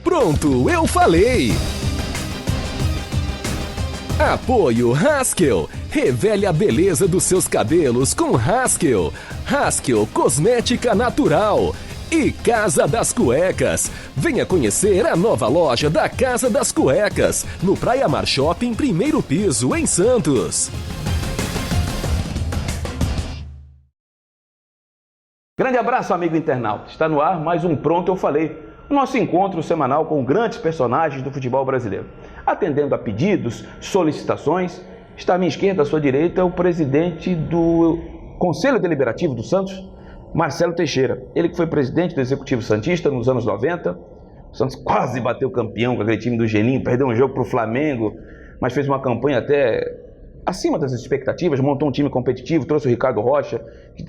Pronto, eu falei! Apoio Haskell. Revele a beleza dos seus cabelos com Haskell. Haskell Cosmética Natural. E Casa das Cuecas. Venha conhecer a nova loja da Casa das Cuecas, no Praia Mar Shopping, primeiro piso, em Santos. Grande abraço, amigo internauta. Está no ar mais um Pronto Eu Falei, o nosso encontro semanal com grandes personagens do futebol brasileiro. Atendendo a pedidos, solicitações, está à minha esquerda, à sua direita, o presidente do Conselho Deliberativo do Santos, Marcelo Teixeira. Ele que foi presidente do Executivo Santista nos anos 90. O Santos quase bateu campeão com aquele time do Geninho, perdeu um jogo para o Flamengo, mas fez uma campanha até acima das expectativas, montou um time competitivo, trouxe o Ricardo Rocha, que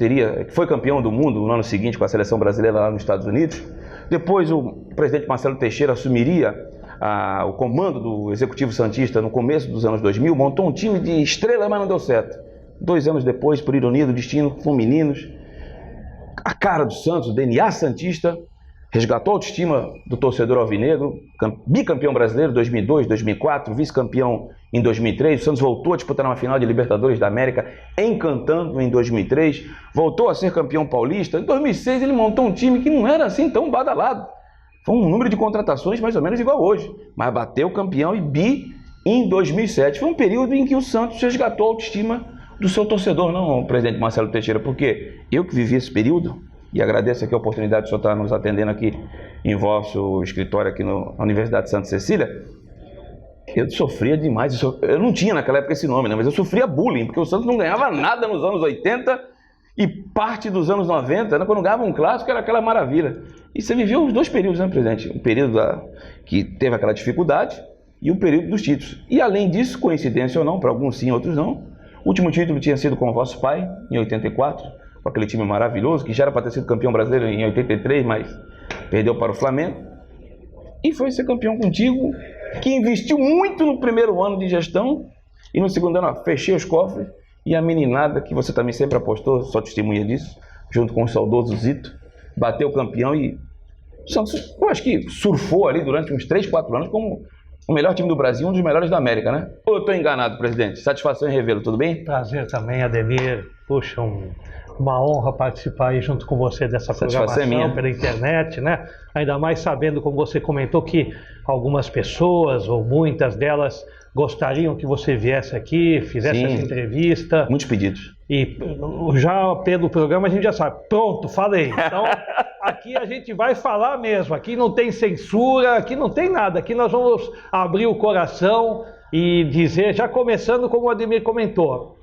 foi campeão do mundo no ano seguinte com a seleção brasileira lá nos Estados Unidos. Depois o presidente Marcelo Teixeira assumiria o comando do Executivo Santista no começo dos anos 2000, montou um time de estrela, mas não deu certo. 2 anos depois, por ironia do destino, com meninos, a cara do Santos, o DNA santista, resgatou a autoestima do torcedor alvinegro, bicampeão brasileiro em 2002, 2004, vice-campeão em 2003, o Santos voltou a disputar uma final de Libertadores da América, encantando em 2003, voltou a ser campeão paulista. Em 2006 ele montou um time que não era assim tão badalado. Foi um número de contratações mais ou menos igual hoje, mas bateu campeão e bi em 2007. Foi um período em que o Santos resgatou a autoestima do seu torcedor, não, presidente Marcelo Teixeira, porque eu que vivi esse período, e agradeço aqui a oportunidade de o senhor estar nos atendendo aqui em vosso escritório aqui na Universidade de Santa Cecília, eu sofria demais. Eu não tinha naquela época esse nome, né? Mas eu sofria bullying, porque o Santos não ganhava nada nos anos 80 e parte dos anos 90, né? Quando ganhava um clássico era aquela maravilha. E você viveu os 2 períodos, né, presidente? O período que teve aquela dificuldade e o período dos títulos. E além disso, coincidência ou não, para alguns sim, outros não, o último título tinha sido com o vosso pai, em 84, com aquele time maravilhoso, que já era para ter sido campeão brasileiro em 83, mas perdeu para o Flamengo. E foi ser campeão contigo, que investiu muito no primeiro ano de gestão, e no segundo ano, fechei os cofres, e a meninada, que você também sempre apostou, só testemunha disso, junto com o saudoso Zito, bateu campeão e o Santos, eu acho que surfou ali durante uns 3, 4 anos como o melhor time do Brasil, um dos melhores da América, né? Ou eu estou enganado, presidente? Satisfação em revê-lo, tudo bem? Prazer também, Ademir. Puxa, uma honra participar aí junto com você dessa programação pela internet, né? Ainda mais sabendo, como você comentou, que algumas pessoas, ou muitas delas, gostariam que você viesse aqui, fizesse essa entrevista. Muitos pedidos. E já pelo programa a gente já sabe, pronto, falei. Então, aqui a gente vai falar mesmo, aqui não tem censura, aqui não tem nada, aqui nós vamos abrir o coração e dizer, já começando como o Ademir comentou,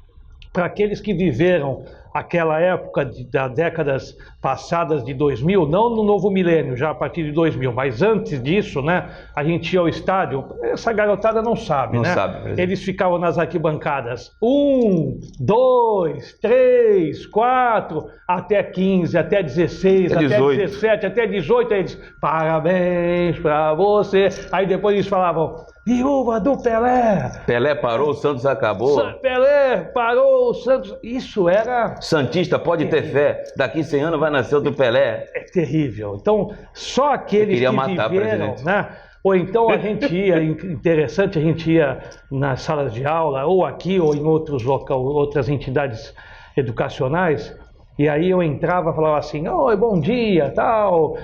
para aqueles que viveram aquela época das décadas passadas de 2000, não no novo milênio, já a partir de 2000, mas antes disso, né, a gente ia ao estádio, essa garotada não sabe, né? Sabe, eles ficavam nas arquibancadas 1, 2, 3, 4, até 15, até 16, até 17, até 18, aí eles, parabéns pra você, aí depois eles falavam, viúva do Pelé. Pelé parou, o Santos acabou. Pelé parou, o Santos, isso era... Santista pode ter fé, daqui 100 anos vai nascer outro Pelé. É terrível. Então, só aqueles que viveram, né? Ou então a gente ia, interessante, a gente ia nas salas de aula, ou aqui, ou em outras entidades educacionais, e aí eu entrava e falava assim, oi, bom dia, tal,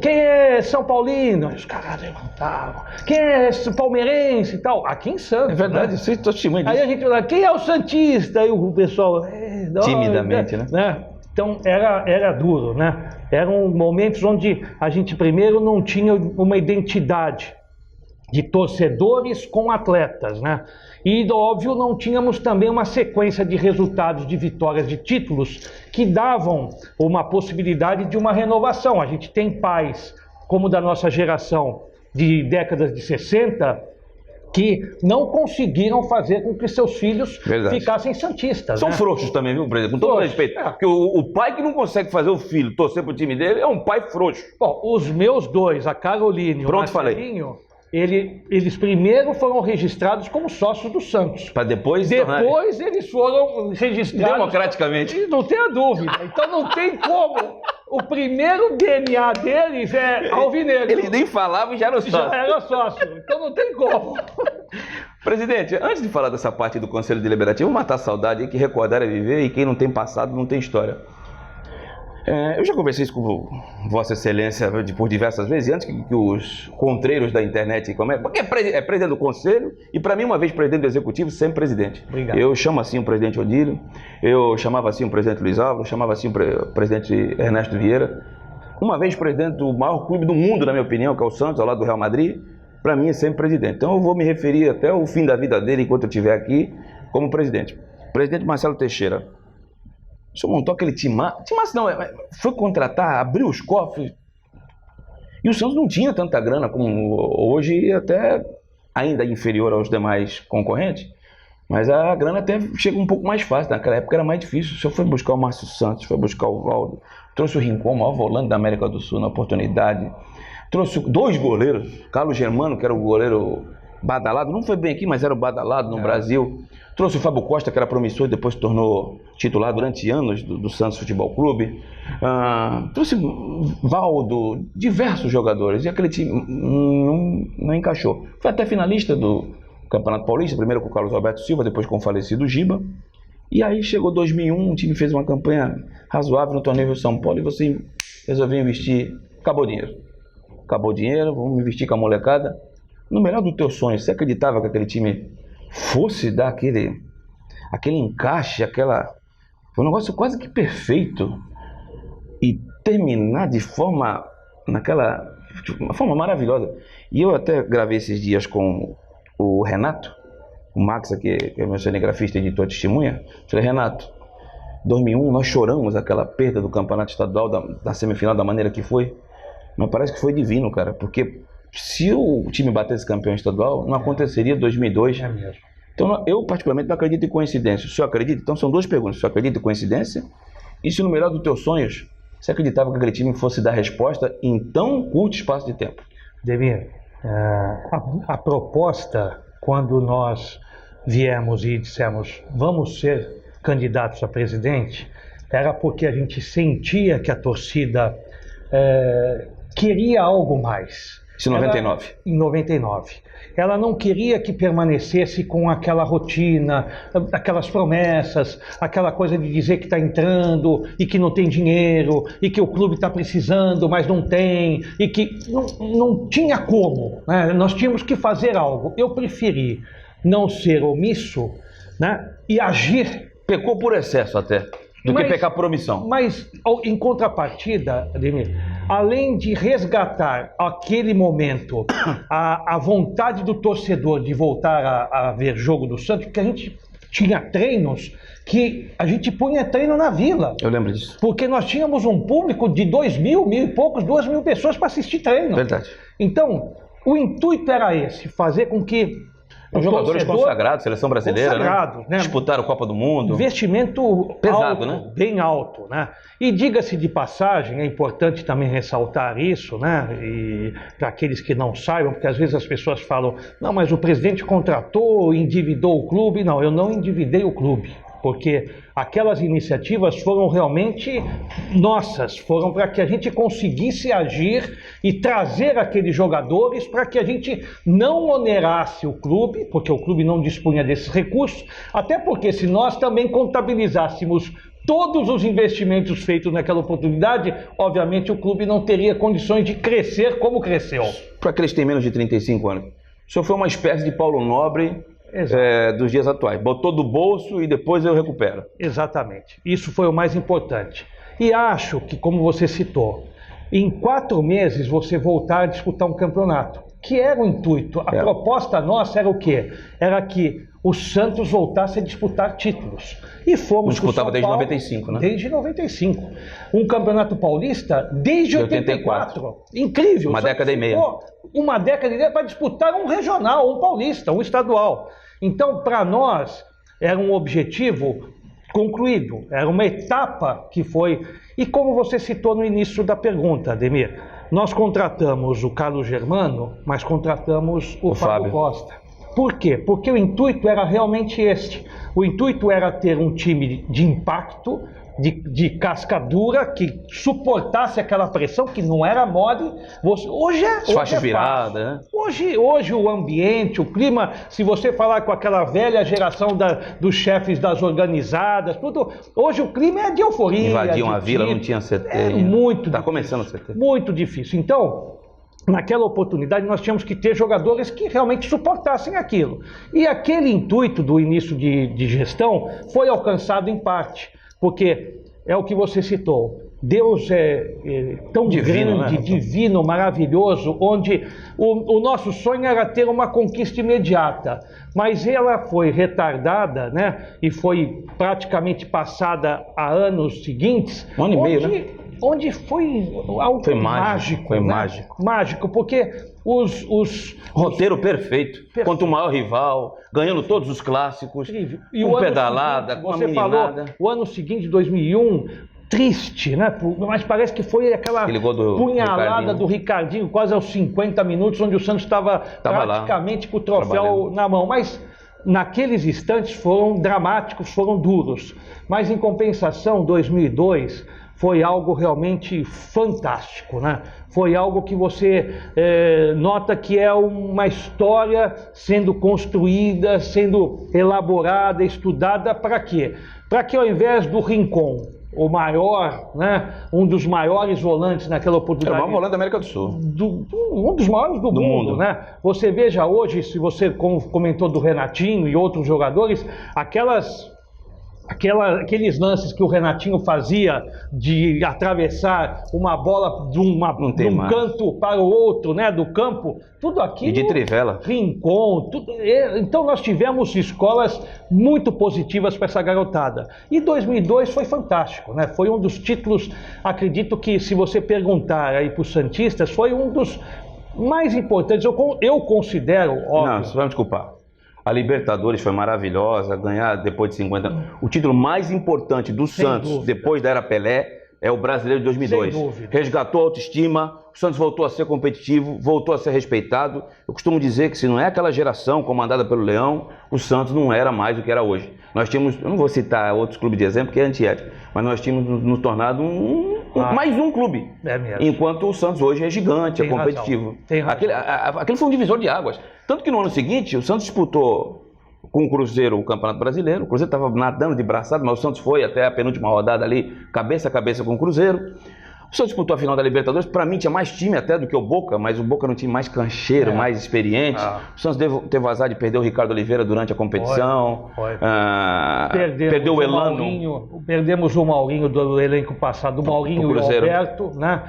quem é São Paulino? Aí os caras levantavam, quem é palmeirense e tal, aqui em Santos. É verdade, né? estou testemunha disso. Aí a gente falava, quem é o Santista? Aí o pessoal... timidamente, né? Então era duro, né? Eram momentos onde a gente primeiro não tinha uma identidade de torcedores com atletas, né? E, óbvio, não tínhamos também uma sequência de resultados, de vitórias, de títulos que davam uma possibilidade de uma renovação. A gente tem pais, como da nossa geração de décadas de 60, que não conseguiram fazer com que seus filhos ficassem santistas. São né? frouxos também, viu, presidente? Com todo respeito. Porque o pai que não consegue fazer o filho torcer pro time dele é um pai frouxo. Bom, os meus dois, a Caroline e o Marcelinho, eles primeiro foram registrados como sócios do Santos. Para depois eles foram registrados... democraticamente. Não tenha dúvida. Então não tem como o primeiro DNA deles é alvinegro. Eles nem falavam e já eram sócios. Já era sócio, então não tem como. Presidente, antes de falar dessa parte do Conselho Deliberativo, vou matar a saudade aí, que recordar é viver e quem não tem passado não tem história. Eu já conversei isso com Vossa Excelência por diversas vezes, antes que os contreiros da internet comecem, porque é presidente do Conselho e, para mim, uma vez presidente do Executivo, sempre presidente. Obrigado. Eu chamo assim o presidente Odílio, eu chamava assim o presidente Luiz Álvaro, chamava assim o presidente Ernesto Vieira. Uma vez presidente do maior clube do mundo, na minha opinião, que é o Santos, ao lado do Real Madrid, para mim é sempre presidente. Então eu vou me referir até o fim da vida dele, enquanto eu estiver aqui, como presidente. Presidente Marcelo Teixeira. O senhor montou aquele timaço, não, foi contratar, abriu os cofres, e o Santos não tinha tanta grana como hoje, até ainda inferior aos demais concorrentes, mas a grana até chega um pouco mais fácil, naquela época era mais difícil. O senhor foi buscar o Márcio Santos, foi buscar o Valdo, trouxe o Rincon, o maior volante da América do Sul na oportunidade, trouxe 2 goleiros, Carlos Germano, que era o goleiro badalado, não foi bem aqui, mas era o badalado no Brasil. Trouxe o Fábio Costa, que era promissor e depois se tornou titular durante anos do Santos Futebol Clube. Trouxe Valdo, diversos jogadores, e aquele time não encaixou. Foi até finalista do Campeonato Paulista, primeiro com o Carlos Alberto Silva, depois com o falecido Giba. E aí chegou 2001, o time fez uma campanha razoável no torneio Rio São Paulo e você resolveu investir, acabou o dinheiro. Acabou o dinheiro, vamos investir com a molecada. No melhor do teu sonho, você acreditava que aquele time fosse dar aquele encaixe, foi um negócio quase que perfeito e terminar de forma, uma forma maravilhosa. E eu até gravei esses dias com o Renato, o Max aqui, que é meu cinegrafista e editor testemunha. Falei, Renato, 2001 nós choramos aquela perda do campeonato estadual, da semifinal, da maneira que foi, mas parece que foi divino, cara, porque se o time batesse campeão estadual, não aconteceria 2002. É mesmo. Então, eu particularmente não acredito em coincidência. O senhor acredita? Então, são 2 perguntas. O senhor acredita em coincidência? E se no melhor dos teus sonhos, você acreditava que aquele time fosse dar resposta em tão curto espaço de tempo? Demir, a proposta, quando nós viemos e dissemos vamos ser candidatos a presidente, era porque a gente sentia que a torcida queria algo mais. Isso em 99? Em 99. Ela não queria que permanecesse com aquela rotina, aquelas promessas, aquela coisa de dizer que está entrando e que não tem dinheiro, e que o clube está precisando, mas não tem, e que não tinha como, né? Nós tínhamos que fazer algo. Eu preferi não ser omisso, né? E agir. Pecou por excesso até, do que pecar por omissão. Mas, em contrapartida, Ademir, além de resgatar aquele momento, a vontade do torcedor de voltar a ver jogo do Santos, porque a gente tinha treinos que a gente punha treino na Vila. Eu lembro disso. Porque nós tínhamos um público de 2.000, 1.000 e poucos, 2.000 pessoas para assistir treino. Verdade. Então, o intuito era esse, fazer com que os jogadores consagrados, seleção brasileira, né? Disputaram a Copa do Mundo. Investimento pesado, alto, né? Bem alto, né? E diga-se de passagem, é importante também ressaltar isso, né? E para aqueles que não saibam, porque às vezes as pessoas falam, não, mas o presidente contratou, endividou o clube. Não, eu não endividei o clube, porque aquelas iniciativas foram realmente nossas, foram para que a gente conseguisse agir e trazer aqueles jogadores para que a gente não onerasse o clube, porque o clube não dispunha desses recursos, até porque se nós também contabilizássemos todos os investimentos feitos naquela oportunidade, obviamente o clube não teria condições de crescer como cresceu. Para aqueles que têm menos de 35 anos, o senhor foi uma espécie de Paulo Nobre dos dias atuais. Botou do bolso e depois eu recupero. Exatamente. Isso foi o mais importante. E acho que, como você citou, em 4 meses você voltar a disputar um campeonato, que era o intuito. A proposta nossa era o quê? Era que o Santos voltasse a disputar títulos. E fomos. Não disputava desde 95, né? Desde 95. Um campeonato paulista desde 84. Incrível. Uma década e meia. Uma década e meia para disputar um regional, um paulista, um estadual. Então, para nós, era um objetivo concluído, era uma etapa que foi... E como você citou no início da pergunta, Ademir, nós contratamos o Carlos Germano, mas contratamos o Fábio Costa. Por quê? Porque o intuito era realmente este. O intuito era ter um time de impacto, de casca dura, que suportasse aquela pressão, que não era mole. Hoje é faixa fácil. virada, né? Hoje o ambiente, o clima, se você falar com aquela velha geração dos chefes das organizadas, tudo, hoje o clima é de euforia. Invadiam a vila, não tinha CT. É muito Tá difícil, começando o CT. muito difícil. Então, naquela oportunidade, nós tínhamos que ter jogadores que realmente suportassem aquilo. E aquele intuito do início de gestão foi alcançado em parte, porque é o que você citou. Deus é tão divino, grande, né? divino, maravilhoso, onde o nosso sonho era ter uma conquista imediata, mas ela foi retardada, né? E foi praticamente passada a anos seguintes. Um ano e meio, né? Onde foi algo Foi mágico. foi né? mágico. Mágico, porque os Roteiro perfeito, contra o maior rival, ganhando todos os clássicos, e com o ano pedalada, seguinte, com uma você meninada. falou, o ano seguinte, 2001, triste, né? Mas parece que foi aquela Aquele gol do punhalada Ricardinho. do Ricardinho, quase aos 50 minutos, onde o Santos estava praticamente com o troféu trabalhando na mão. Mas naqueles instantes foram dramáticos, foram duros. Mas em compensação, 2002 foi algo realmente fantástico, né? Foi algo que você nota que é uma história sendo construída, sendo elaborada, estudada, para quê? Para que ao invés do Rincon, o maior, né, um dos maiores volantes naquela oportunidade... Era o maior volante da América do Sul. Um dos maiores do mundo, né? Você veja hoje, se você comentou do Renatinho e outros jogadores, aqueles lances que o Renatinho fazia de atravessar uma bola de um canto para o outro, né, do campo, tudo aquilo... E de trivela. Rincon, tudo, então nós tivemos escolas muito positivas para essa garotada. E 2002 foi fantástico, né? Foi um dos títulos, acredito que se você perguntar aí para os santistas, foi um dos mais importantes, eu considero, óbvio... Não, você vai me desculpar. A Libertadores foi maravilhosa, ganhar depois de 50 anos. O título mais importante do Santos, depois da era Pelé, é o Brasileiro de 2002. Resgatou a autoestima, o Santos voltou a ser competitivo, voltou a ser respeitado. Eu costumo dizer que se não é aquela geração comandada pelo Leão, o Santos não era mais do que era hoje. Nós tínhamos, eu não vou citar outros clubes de exemplo, que é antiético, mas nós tínhamos nos tornado mais um clube. É mesmo. Enquanto o Santos hoje é gigante, é competitivo. Aquele foi um divisor de águas. Tanto que no ano seguinte, o Santos disputou com o Cruzeiro o Campeonato Brasileiro. O Cruzeiro estava nadando de braçada, mas o Santos foi até a penúltima rodada ali, cabeça a cabeça com o Cruzeiro. O Santos disputou a final da Libertadores. Para mim tinha mais time até do que o Boca, mas o Boca não tinha mais cancheiro, mais experiente. O Santos teve azar de perder o Ricardo Oliveira durante a competição. Perdeu o Elano. Perdemos o Maurinho do elenco passado, o Maurinho e o Alberto, né?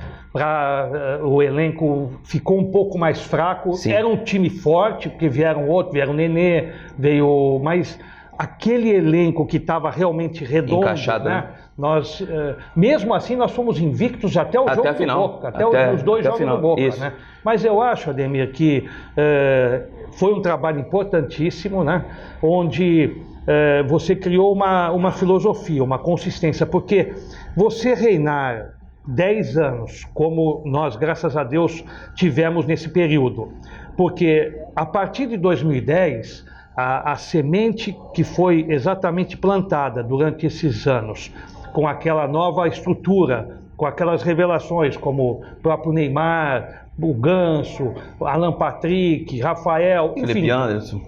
O elenco ficou um pouco mais fraco. Sim. Era um time forte, porque vieram o Nenê, mas aquele elenco que estava realmente redondo, encaixado, né? Nós, mesmo assim, nós fomos invictos até o jogo do Boca, até os dois jogos do Boca, né? Mas eu acho, Ademir, que foi um trabalho importantíssimo, né? Onde você criou uma filosofia, uma consistência, porque você reinar 10 anos, como nós, graças a Deus, tivemos nesse período, porque a partir de 2010, a semente que foi exatamente plantada durante esses anos, com aquela nova estrutura, com aquelas revelações como o próprio Neymar, o Ganso, Alan Patrick, Rafael, enfim. Felipe Anderson.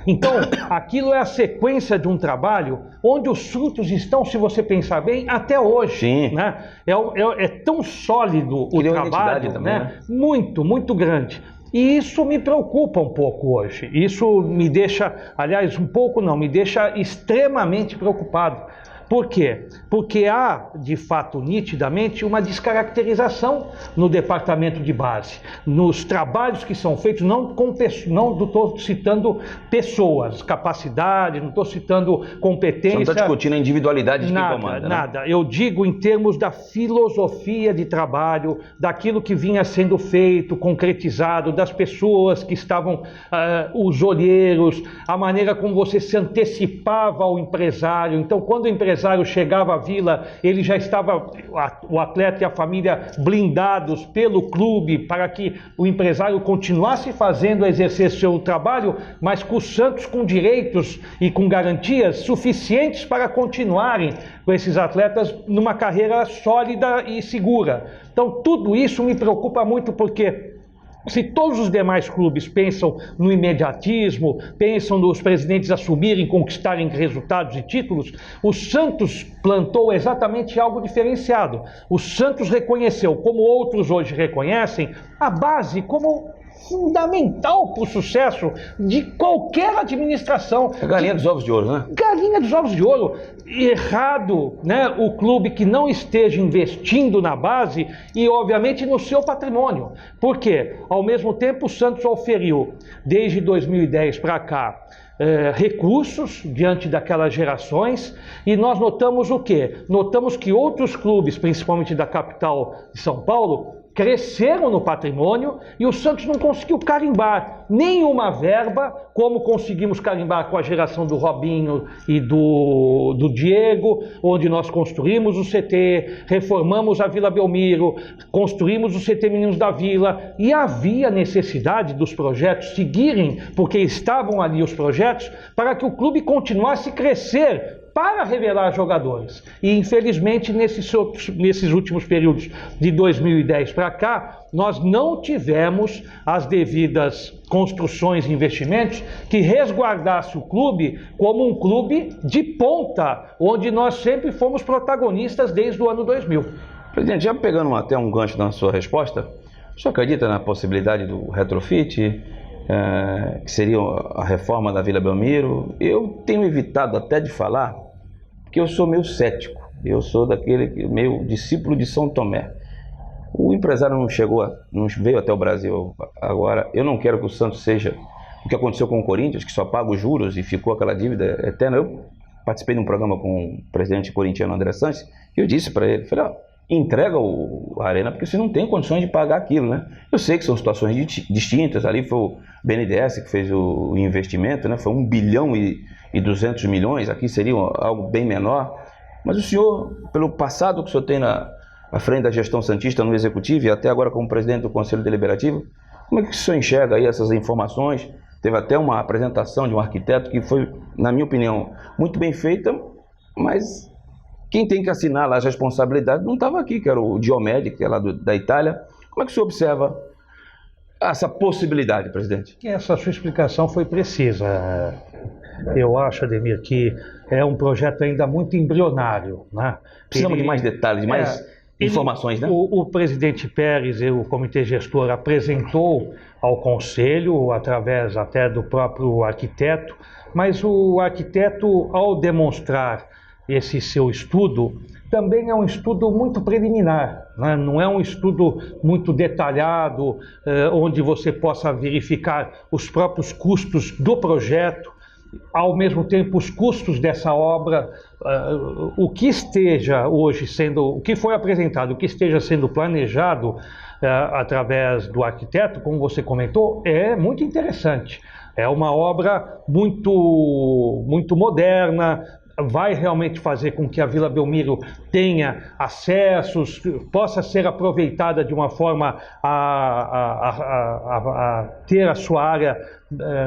Então, aquilo é a sequência de um trabalho onde os frutos estão, se você pensar bem, até hoje. Sim. Né? É tão sólido o trabalho, também, né? Muito, muito grande. E isso me preocupa um pouco hoje. Isso me deixa, aliás, um pouco não, me deixa extremamente preocupado. Por quê? Porque há, de fato, nitidamente, uma descaracterização no departamento de base, nos trabalhos que são feitos, não estou citando pessoas, capacidade, não estou citando competência. Você não está discutindo a individualidade de quem comanda, nada. Eu digo em termos da filosofia de trabalho, daquilo que vinha sendo feito, concretizado, das pessoas que estavam, os olheiros, a maneira como você se antecipava ao empresário. Então, quando o empresário empresário chegava à Vila, ele já estava, o atleta e a família, blindados pelo clube para que o empresário continuasse fazendo, exercer seu trabalho, mas com o Santos com direitos e com garantias suficientes para continuarem com esses atletas numa carreira sólida e segura. Então tudo isso me preocupa muito, porque se todos os demais clubes pensam no imediatismo, pensam nos presidentes assumirem, conquistarem resultados e títulos, o Santos plantou exatamente algo diferenciado. O Santos reconheceu, como outros hoje reconhecem, a base como fundamental para o sucesso de qualquer administração. A galinha dos ovos de ouro, né? Galinha dos ovos de ouro. Errado, né, o clube que não esteja investindo na base e, obviamente, no seu patrimônio. Por quê? Ao mesmo tempo, o Santos oferiu, desde 2010 para cá, recursos diante daquelas gerações, e nós notamos o quê? Notamos que outros clubes, principalmente da capital de São Paulo, cresceram no patrimônio e o Santos não conseguiu carimbar nenhuma verba, como conseguimos carimbar com a geração do Robinho e do Diego, onde nós construímos o CT, reformamos a Vila Belmiro, construímos o CT Meninos da Vila, e havia necessidade dos projetos seguirem, porque estavam ali os projetos, para que o clube continuasse a crescer, para revelar jogadores. E, infelizmente, nesses últimos períodos de 2010 para cá, nós não tivemos as devidas construções e investimentos que resguardasse o clube como um clube de ponta, onde nós sempre fomos protagonistas desde o ano 2000. Presidente, já pegando até um gancho na sua resposta, o senhor acredita na possibilidade do retrofit, que seria a reforma da Vila Belmiro? Eu tenho evitado até de falar, porque eu sou meio cético, eu sou daquele meio discípulo de São Tomé. O empresário não veio até o Brasil agora. Eu não quero que o Santos seja o que aconteceu com o Corinthians, que só paga os juros e ficou aquela dívida eterna. Eu participei de um programa com o presidente corintiano André Sanches, e eu disse para ele, falei, entrega a Arena, porque você não tem condições de pagar aquilo, né? Eu sei que são situações distintas, ali foi o BNDES que fez o investimento, né? Foi 1 bilhão e 200 milhões, aqui seria algo bem menor, mas o senhor, pelo passado que o senhor tem à frente da gestão santista no Executivo e até agora como presidente do Conselho Deliberativo, como é que o senhor enxerga aí essas informações? Teve até uma apresentação de um arquiteto que foi, na minha opinião, muito bem feita, mas quem tem que assinar lá as responsabilidades não estava aqui, que era o Diomed, que é lá da Itália. Como é que o senhor observa essa possibilidade, presidente? Essa sua explicação foi precisa. Eu acho, Ademir, que é um projeto ainda muito embrionário, né? Precisamos de mais detalhes, de mais informações, né? O presidente Pérez e o comitê gestor apresentou ao Conselho, através até do próprio arquiteto, mas o arquiteto, ao demonstrar esse seu estudo, também é um estudo muito preliminar, né? Não é um estudo muito detalhado, onde você possa verificar os próprios custos do projeto, ao mesmo tempo os custos dessa obra, o que esteja hoje o que foi apresentado, o que esteja sendo planejado através do arquiteto, como você comentou, é muito interessante. É uma obra muito moderna, vai realmente fazer com que a Vila Belmiro tenha acessos, possa ser aproveitada de uma forma a ter a sua área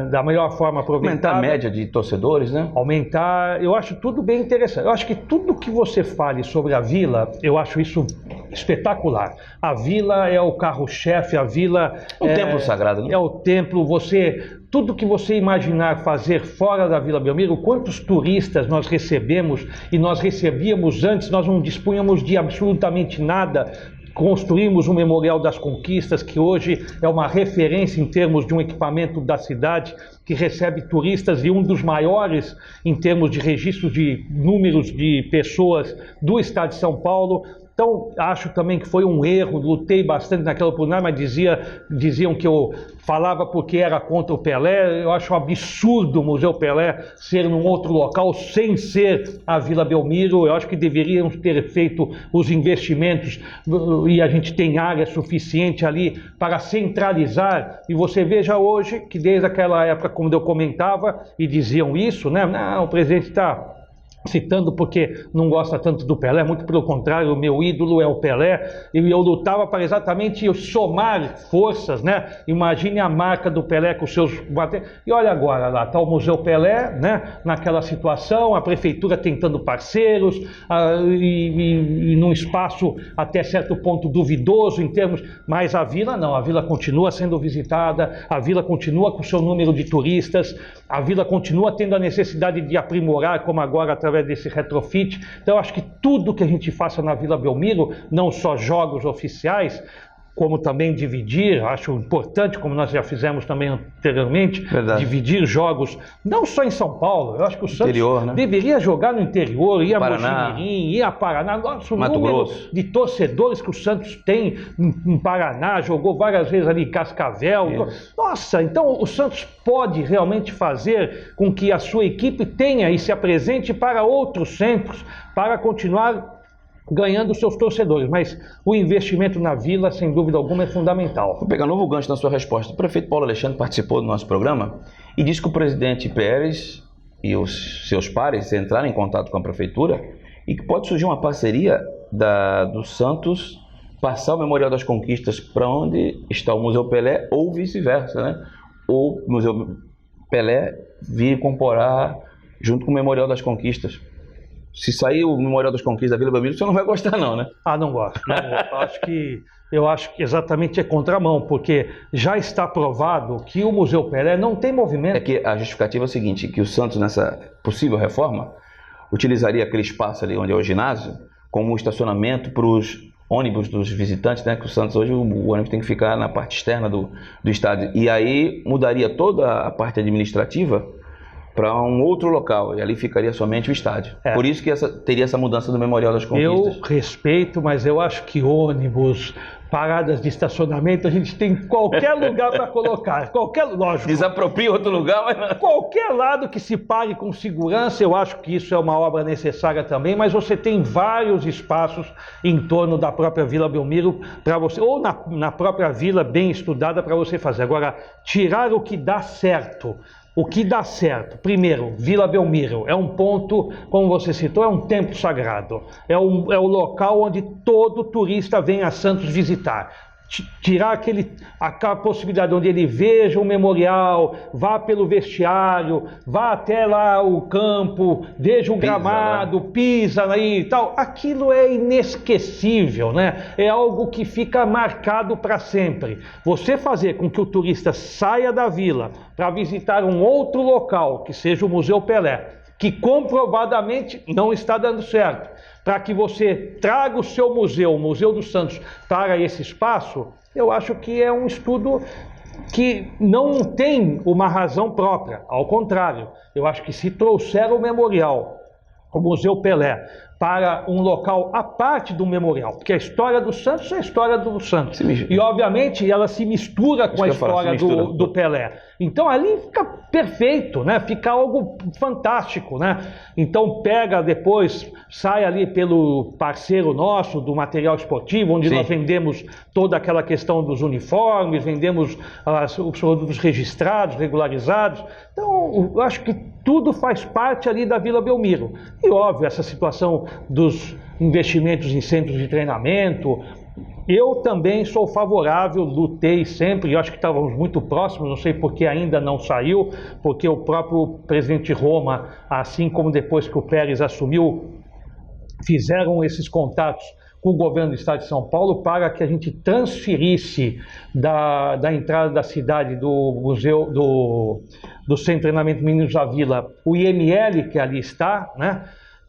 da melhor forma aproveitada. Aumentar a média de torcedores, né? Aumentar, eu acho tudo bem interessante. Eu acho que tudo que você fale sobre a Vila, eu acho isso espetacular. A Vila é o carro-chefe, a Vila é o templo sagrado, né? É o templo, tudo que você imaginar fazer fora da Vila Belmiro, quantos turistas nós recebemos e nós recebíamos antes, nós não dispunhamos de absolutamente nada. Construímos um Memorial das Conquistas, que hoje é uma referência em termos de um equipamento da cidade, que recebe turistas e um dos maiores em termos de registro de números de pessoas do estado de São Paulo. Então, acho também que foi um erro, lutei bastante naquela oportunidade, mas diziam que eu falava porque era contra o Pelé. Eu acho um absurdo o Museu Pelé ser num outro local sem ser a Vila Belmiro. Eu acho que deveríamos ter feito os investimentos e a gente tem área suficiente ali para centralizar. E você veja hoje que desde aquela época, como eu comentava, e diziam isso, né? Não, o presidente está citando porque não gosta tanto do Pelé, muito pelo contrário, o meu ídolo é o Pelé, e eu lutava para exatamente somar forças, né? Imagine a marca do Pelé com os seus... E olha agora lá, está o Museu Pelé, né? Naquela situação, a prefeitura tentando parceiros, e num espaço até certo ponto duvidoso em termos... Mas a Vila não, a Vila continua sendo visitada, a Vila continua com o seu número de turistas, a Vila continua tendo a necessidade de aprimorar, como agora através desse retrofit. Então eu acho que tudo que a gente faça na Vila Belmiro, não só jogos oficiais, como também dividir, acho importante, como nós já fizemos também anteriormente, dividir jogos, não só em São Paulo, eu acho que o Santos deveria jogar no interior, ir a Mojimirim, ir a Paraná, nosso número de torcedores que o Santos tem em Paraná, jogou várias vezes ali em Cascavel, nossa, então o Santos pode realmente fazer com que a sua equipe tenha e se apresente para outros centros, para continuar ganhando seus torcedores, mas o investimento na Vila, sem dúvida alguma, é fundamental. Vou pegar novo gancho na sua resposta. O prefeito Paulo Alexandre participou do nosso programa e disse que o presidente Pérez e os seus pares entraram em contato com a prefeitura e que pode surgir uma parceria do Santos passar o Memorial das Conquistas para onde está o Museu Pelé ou vice-versa, né? Ou o Museu Pelé vir incorporar junto com o Memorial das Conquistas. Se sair o Memorial das Conquistas da Vila Belmiro, você não vai gostar não, né? Não gosto. Eu acho que exatamente é contramão, porque já está provado que o Museu Pelé não tem movimento. É que a justificativa é a seguinte, que o Santos, nessa possível reforma, utilizaria aquele espaço ali onde é o ginásio como um estacionamento para os ônibus dos visitantes, né? Que o Santos hoje, o ônibus tem que ficar na parte externa do estádio. E aí mudaria toda a parte administrativa para um outro local, e ali ficaria somente o estádio. Por isso que teria essa mudança do Memorial das Conquistas. Eu respeito, mas eu acho que ônibus, paradas de estacionamento, a gente tem qualquer lugar para colocar, lógico. Desapropria outro lugar, mas... Qualquer lado que se pare com segurança, eu acho que isso é uma obra necessária também, mas você tem vários espaços em torno da própria Vila Belmiro para você, ou na própria vila bem estudada para você fazer. Agora, tirar o que dá certo. O que dá certo? Primeiro, Vila Belmiro é um ponto, como você citou, é um templo sagrado. É o local onde todo turista vem a Santos visitar. Tirar a possibilidade onde ele veja o memorial, vá pelo vestiário, vá até lá o campo, veja o gramado, pisa aí e tal. Aquilo é inesquecível, né? É algo que fica marcado para sempre. Você fazer com que o turista saia da vila para visitar um outro local, que seja o Museu Pelé, que comprovadamente não está dando certo, para que você traga o seu museu, o Museu dos Santos, para esse espaço, eu acho que é um estudo que não tem uma razão própria. Ao contrário, eu acho que se trouxer o memorial, o Museu Pelé, para um local à parte do memorial, porque a história do Santos é a história do Santos. E, obviamente, ela se mistura com a história do Pelé. Então, ali fica perfeito, né? Fica algo fantástico, né? Então, pega depois, sai ali pelo parceiro nosso do material esportivo, onde nós vendemos toda aquela questão dos uniformes, vendemos os produtos registrados, regularizados. Então, eu acho que tudo faz parte ali da Vila Belmiro. E, óbvio, essa situação dos investimentos em centros de treinamento, eu também sou favorável, lutei sempre, eu acho que estávamos muito próximos, não sei porque ainda não saiu, porque o próprio presidente Roma, assim como depois que o Pérez assumiu, fizeram esses contatos com o governo do estado de São Paulo para que a gente transferisse da entrada da cidade do museu, do Centro de Treinamento Meninos da Vila, o IML que ali está, né?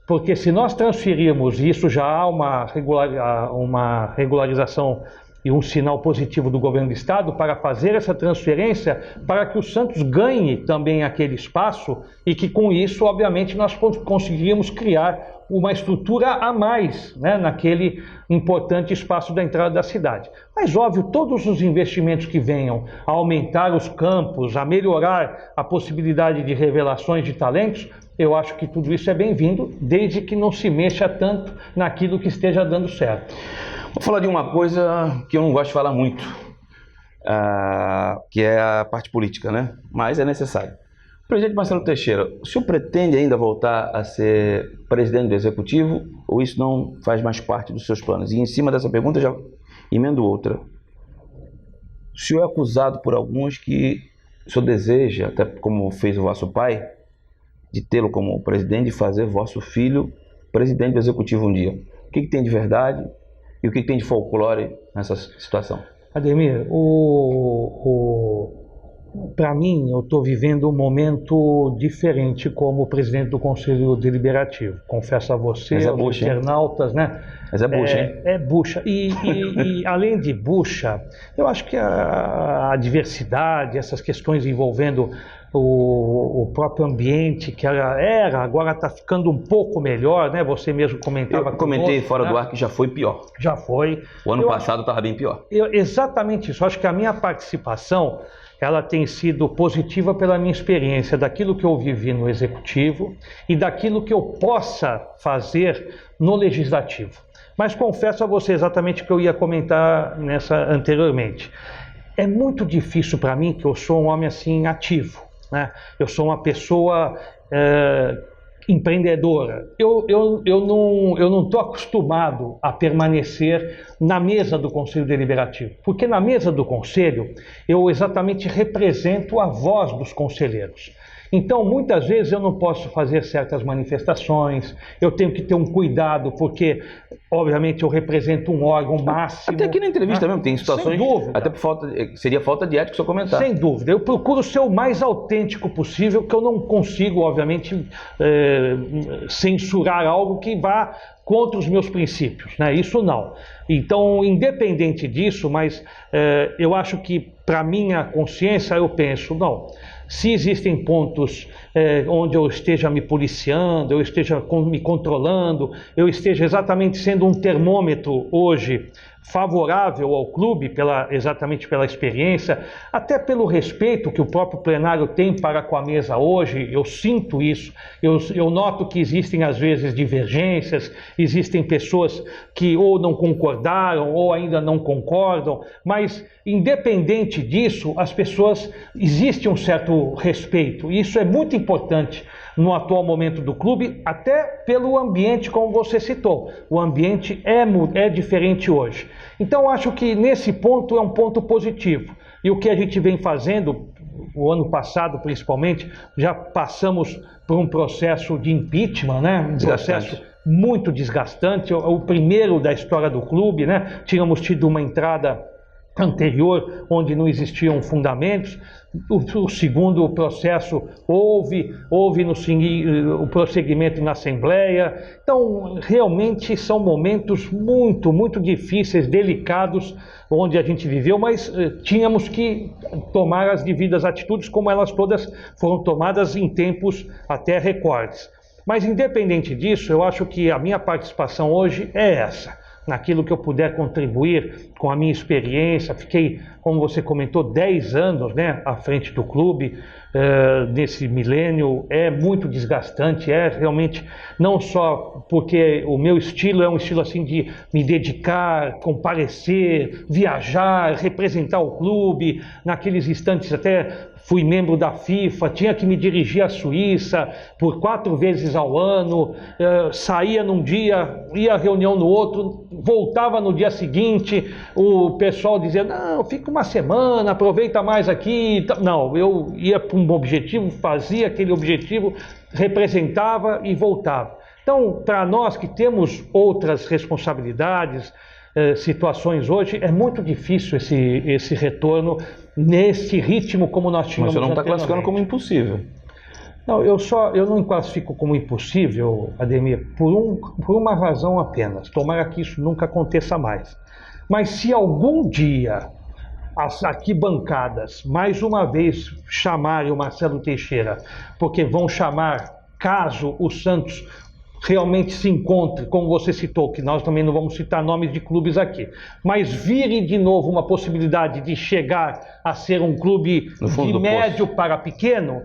Porque se nós transferirmos, e isso já há uma regularização e um sinal positivo do governo do estado para fazer essa transferência, para que o Santos ganhe também aquele espaço e que com isso, obviamente, nós conseguiríamos criar uma estrutura a mais, né, naquele importante espaço da entrada da cidade. Mas, óbvio, todos os investimentos que venham a aumentar os campos, a melhorar a possibilidade de revelações de talentos, eu acho que tudo isso é bem-vindo, desde que não se mexa tanto naquilo que esteja dando certo. Vou falar de uma coisa que eu não gosto de falar muito, que é a parte política, né? Mas é necessário. Presidente Marcelo Teixeira, o senhor pretende ainda voltar a ser presidente do Executivo ou isso não faz mais parte dos seus planos? E em cima dessa pergunta já emendo outra. O senhor é acusado por alguns que o senhor deseja, até como fez o vosso pai, de tê-lo como presidente e fazer vosso filho presidente do Executivo um dia. O que tem de verdade e o que tem de folclore nessa situação? Ademir, para mim, eu estou vivendo um momento diferente como presidente do Conselho Deliberativo. Confesso a você, aos internautas, né? Mas é bucha, hein? É bucha. E além de bucha, eu acho que a diversidade, essas questões envolvendo o próprio ambiente, que agora está ficando um pouco melhor, né? Você mesmo comentava. Eu comentei conosco, fora né? do ar que já foi pior. Já foi. O ano passado estava bem pior. Exatamente isso. Eu acho que a minha participação ela tem sido positiva pela minha experiência, daquilo que eu vivi no Executivo e daquilo que eu possa fazer no Legislativo. Mas confesso a você exatamente o que eu ia comentar anteriormente. É muito difícil para mim, que eu sou um homem assim ativo, né? Eu sou uma pessoa empreendedora. Eu não estou acostumado a permanecer na mesa do Conselho Deliberativo, porque na mesa do Conselho eu exatamente represento a voz dos conselheiros. Então, muitas vezes eu não posso fazer certas manifestações, eu tenho que ter um cuidado, porque, obviamente, eu represento um órgão máximo. Até aqui na entrevista mesmo, tem situações, sem dúvida, até seria falta de ética o senhor comentar. Sem dúvida, eu procuro ser o mais autêntico possível, que eu não consigo, obviamente, censurar algo que vá contra os meus princípios, né? Isso não. Então, independente disso, mas eu acho que, para minha consciência, eu penso, não, se existem pontos onde eu esteja me policiando, eu esteja me controlando, eu esteja exatamente sendo um termômetro hoje favorável ao clube, exatamente pela experiência, até pelo respeito que o próprio plenário tem para com a mesa hoje, eu sinto isso, eu noto que existem às vezes divergências, existem pessoas que ou não concordaram ou ainda não concordam, mas independente disso, existe um certo respeito, e isso é muito importante no atual momento do clube, até pelo ambiente, como você citou. O ambiente é diferente hoje. Então, acho que nesse ponto é um ponto positivo. E o que a gente vem fazendo, o ano passado principalmente, já passamos por um processo de impeachment, né? Um processo muito desgastante, o primeiro da história do clube, né? Tínhamos tido uma entrada anterior, onde não existiam fundamentos. O segundo processo houve o prosseguimento na Assembleia. Então, realmente são momentos muito, muito difíceis, delicados, onde a gente viveu, mas tínhamos que tomar as devidas atitudes, como elas todas foram tomadas em tempos até recordes. Mas, independente disso, eu acho que a minha participação hoje é essa. Naquilo que eu puder contribuir com a minha experiência. Fiquei, como você comentou, 10 anos, né, à frente do clube, nesse milênio. É muito desgastante, realmente, não só porque o meu estilo é um estilo assim de me dedicar, comparecer, viajar, representar o clube. Naqueles instantes até fui membro da FIFA, tinha que me dirigir à Suíça por 4 vezes ao ano, saía num dia, ia à reunião no outro, voltava no dia seguinte, o pessoal dizia, não, fica uma semana, aproveita mais aqui. Não, eu ia para um objetivo, fazia aquele objetivo, representava e voltava. Então, para nós que temos outras responsabilidades, situações hoje, é muito difícil esse retorno nesse ritmo como nós tínhamos. Mas você não está classificando como impossível. Não, eu não classifico como impossível, Ademir, por uma razão apenas. Tomara que isso nunca aconteça mais. Mas se algum dia as arquibancadas, mais uma vez, chamarem o Marcelo Teixeira, porque vão chamar, caso o Santos realmente se encontre, como você citou, que nós também não vamos citar nomes de clubes aqui, mas vire de novo uma possibilidade de chegar a ser um clube de médio para pequeno,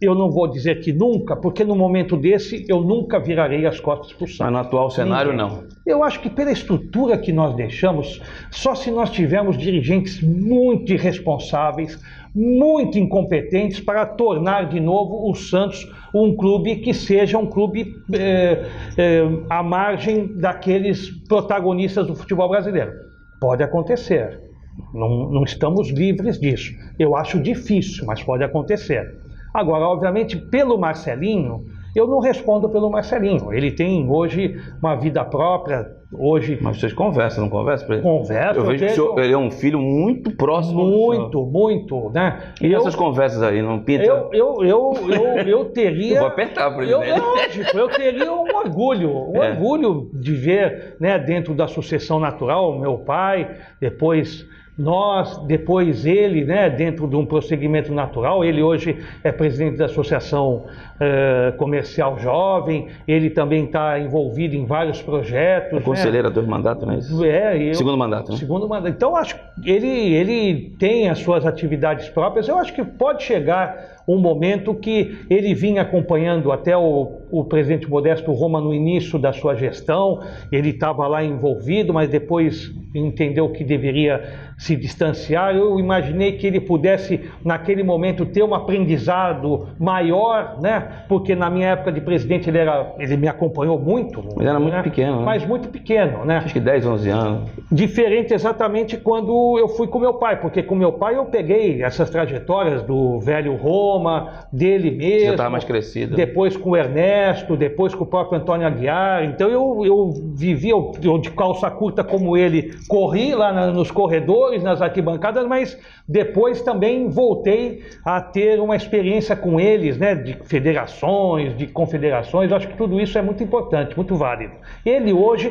eu não vou dizer que nunca, porque no momento desse eu nunca virarei as costas para o Santos. Mas no atual cenário, não. Eu acho que pela estrutura que nós deixamos, só se nós tivermos dirigentes muito irresponsáveis, muito incompetentes para tornar de novo o Santos um clube que seja um clube à margem daqueles protagonistas do futebol brasileiro. Pode acontecer. Não estamos livres disso. Eu acho difícil, mas pode acontecer. Agora, obviamente, pelo Marcelinho, eu não respondo pelo Marcelinho. Ele tem hoje uma vida própria. Mas vocês conversam, não conversam? Conversa. Eu vejo que o senhor, ele é um filho muito próximo. Muito, né? E essas conversas aí, não pinta? Eu teria... Eu vou apertar para ele. Lógico, eu teria um orgulho de ver, né, dentro da sucessão natural, meu pai, depois nós, depois ele, né, dentro de um prosseguimento natural. Ele hoje é presidente da Associação Comercial Jovem, ele também está envolvido em vários projetos. É conselheiro há 2 mandatos, não é isso? Segundo mandato, né? Segundo mandato. Então, acho que ele tem as suas atividades próprias. Eu acho que pode chegar um momento que ele vinha acompanhando até o presidente Modesto Roma no início da sua gestão. Ele estava lá envolvido, mas depois entendeu que deveria se distanciar. Eu imaginei que ele pudesse, naquele momento, ter um aprendizado maior, né? Porque na minha época de presidente ele me acompanhou muito. Mas era muito pequeno, né? Mas muito pequeno, né? Acho que 10, 11 anos. Diferente exatamente quando eu fui com meu pai, porque com meu pai eu peguei essas trajetórias do velho Roma, dele mesmo. Já estava mais crescido. Depois com o Ernesto, depois com o próprio Antônio Aguiar. Então eu vivia, eu de calça curta como ele, corri lá nos corredores, nas arquibancadas, mas depois também voltei a ter uma experiência com eles, né, de federações, de confederações. Eu acho que tudo isso é muito importante, muito válido. Ele hoje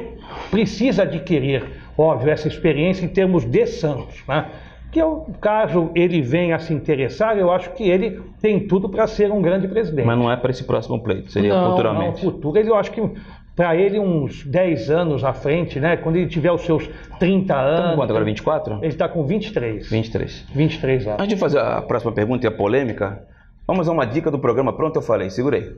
precisa adquirir, óbvio, essa experiência em termos de Santos, né? Que caso ele venha a se interessar, eu acho que ele tem tudo para ser um grande presidente. Mas não é para esse próximo pleito, seria futuramente. Não, futuro. Eu acho que para ele uns 10 anos à frente, né? Quando ele tiver os seus 30 anos... Está com quanto agora, 24? Ele está com 23. 23 anos. Antes de fazer a próxima pergunta e a polêmica, vamos a uma dica do programa Pronto Eu Falei. Segura aí.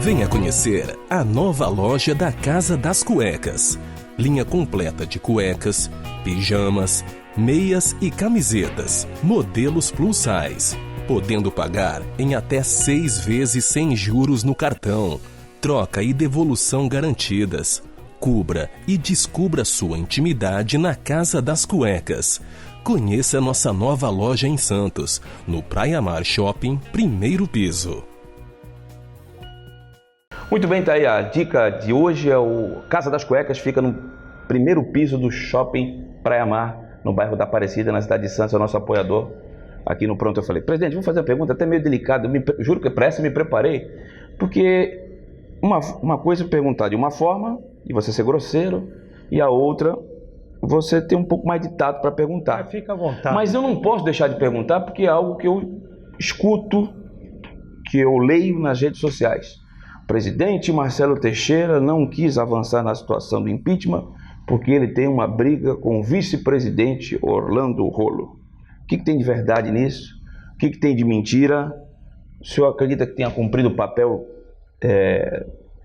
Venha conhecer a nova loja da Casa das Cuecas. Linha completa de cuecas, pijamas, meias e camisetas. Modelos plus size. Podendo pagar em até 6 vezes sem juros no cartão. Troca e devolução garantidas. Cubra e descubra sua intimidade na Casa das Cuecas. Conheça nossa nova loja em Santos, no Praia Mar Shopping, 1º piso. Muito bem, tá aí. A dica de hoje é o Casa das Cuecas, fica no 1º piso do Shopping Praia Mar, no bairro da Aparecida, na cidade de Santos, é o nosso apoiador aqui no Pronto Eu Falei. Presidente, vou fazer uma pergunta até meio delicada, juro que para essa me preparei, porque uma coisa é perguntar de uma forma e você ser grosseiro, e a outra você ter um pouco mais de tato para perguntar. Fica à vontade. Mas eu não posso deixar de perguntar porque é algo que eu escuto, que eu leio nas redes sociais. O presidente Marcelo Teixeira não quis avançar na situação do impeachment porque ele tem uma briga com o vice-presidente Orlando Rolo. O que tem de verdade nisso? O que tem de mentira? O senhor acredita que tenha cumprido o papel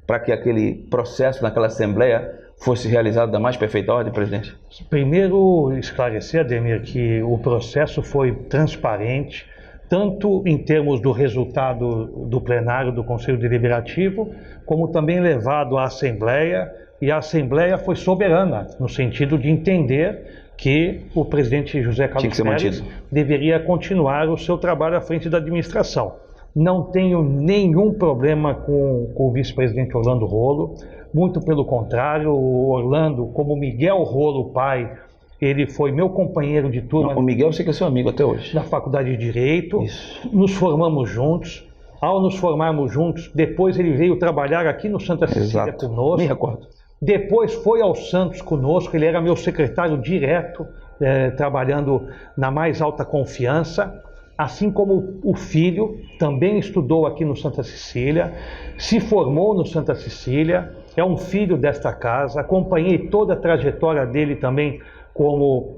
para que aquele processo naquela Assembleia fosse realizado da mais perfeita ordem, presidente? Primeiro, esclarecer, Ademir, que o processo foi transparente, tanto em termos do resultado do plenário do Conselho Deliberativo, como também levado à Assembleia, e a Assembleia foi soberana, no sentido de entender que o presidente José Carlos Pérez deveria continuar o seu trabalho à frente da administração. Não tenho nenhum problema com o vice-presidente Orlando Rolo, muito pelo contrário. O Orlando, como Miguel Rolo pai, ele foi meu companheiro de turma. O Miguel, eu sei que é seu amigo até hoje. Na Faculdade de Direito. Isso. Nos formamos juntos. Ao nos formarmos juntos, depois ele veio trabalhar aqui no Santa Cecília conosco. Me recordo. Depois foi ao Santos conosco, ele era meu secretário direto, trabalhando na mais alta confiança. Assim como o filho, também estudou aqui no Santa Cecília, se formou no Santa Cecília, é um filho desta casa. Acompanhei toda a trajetória dele também como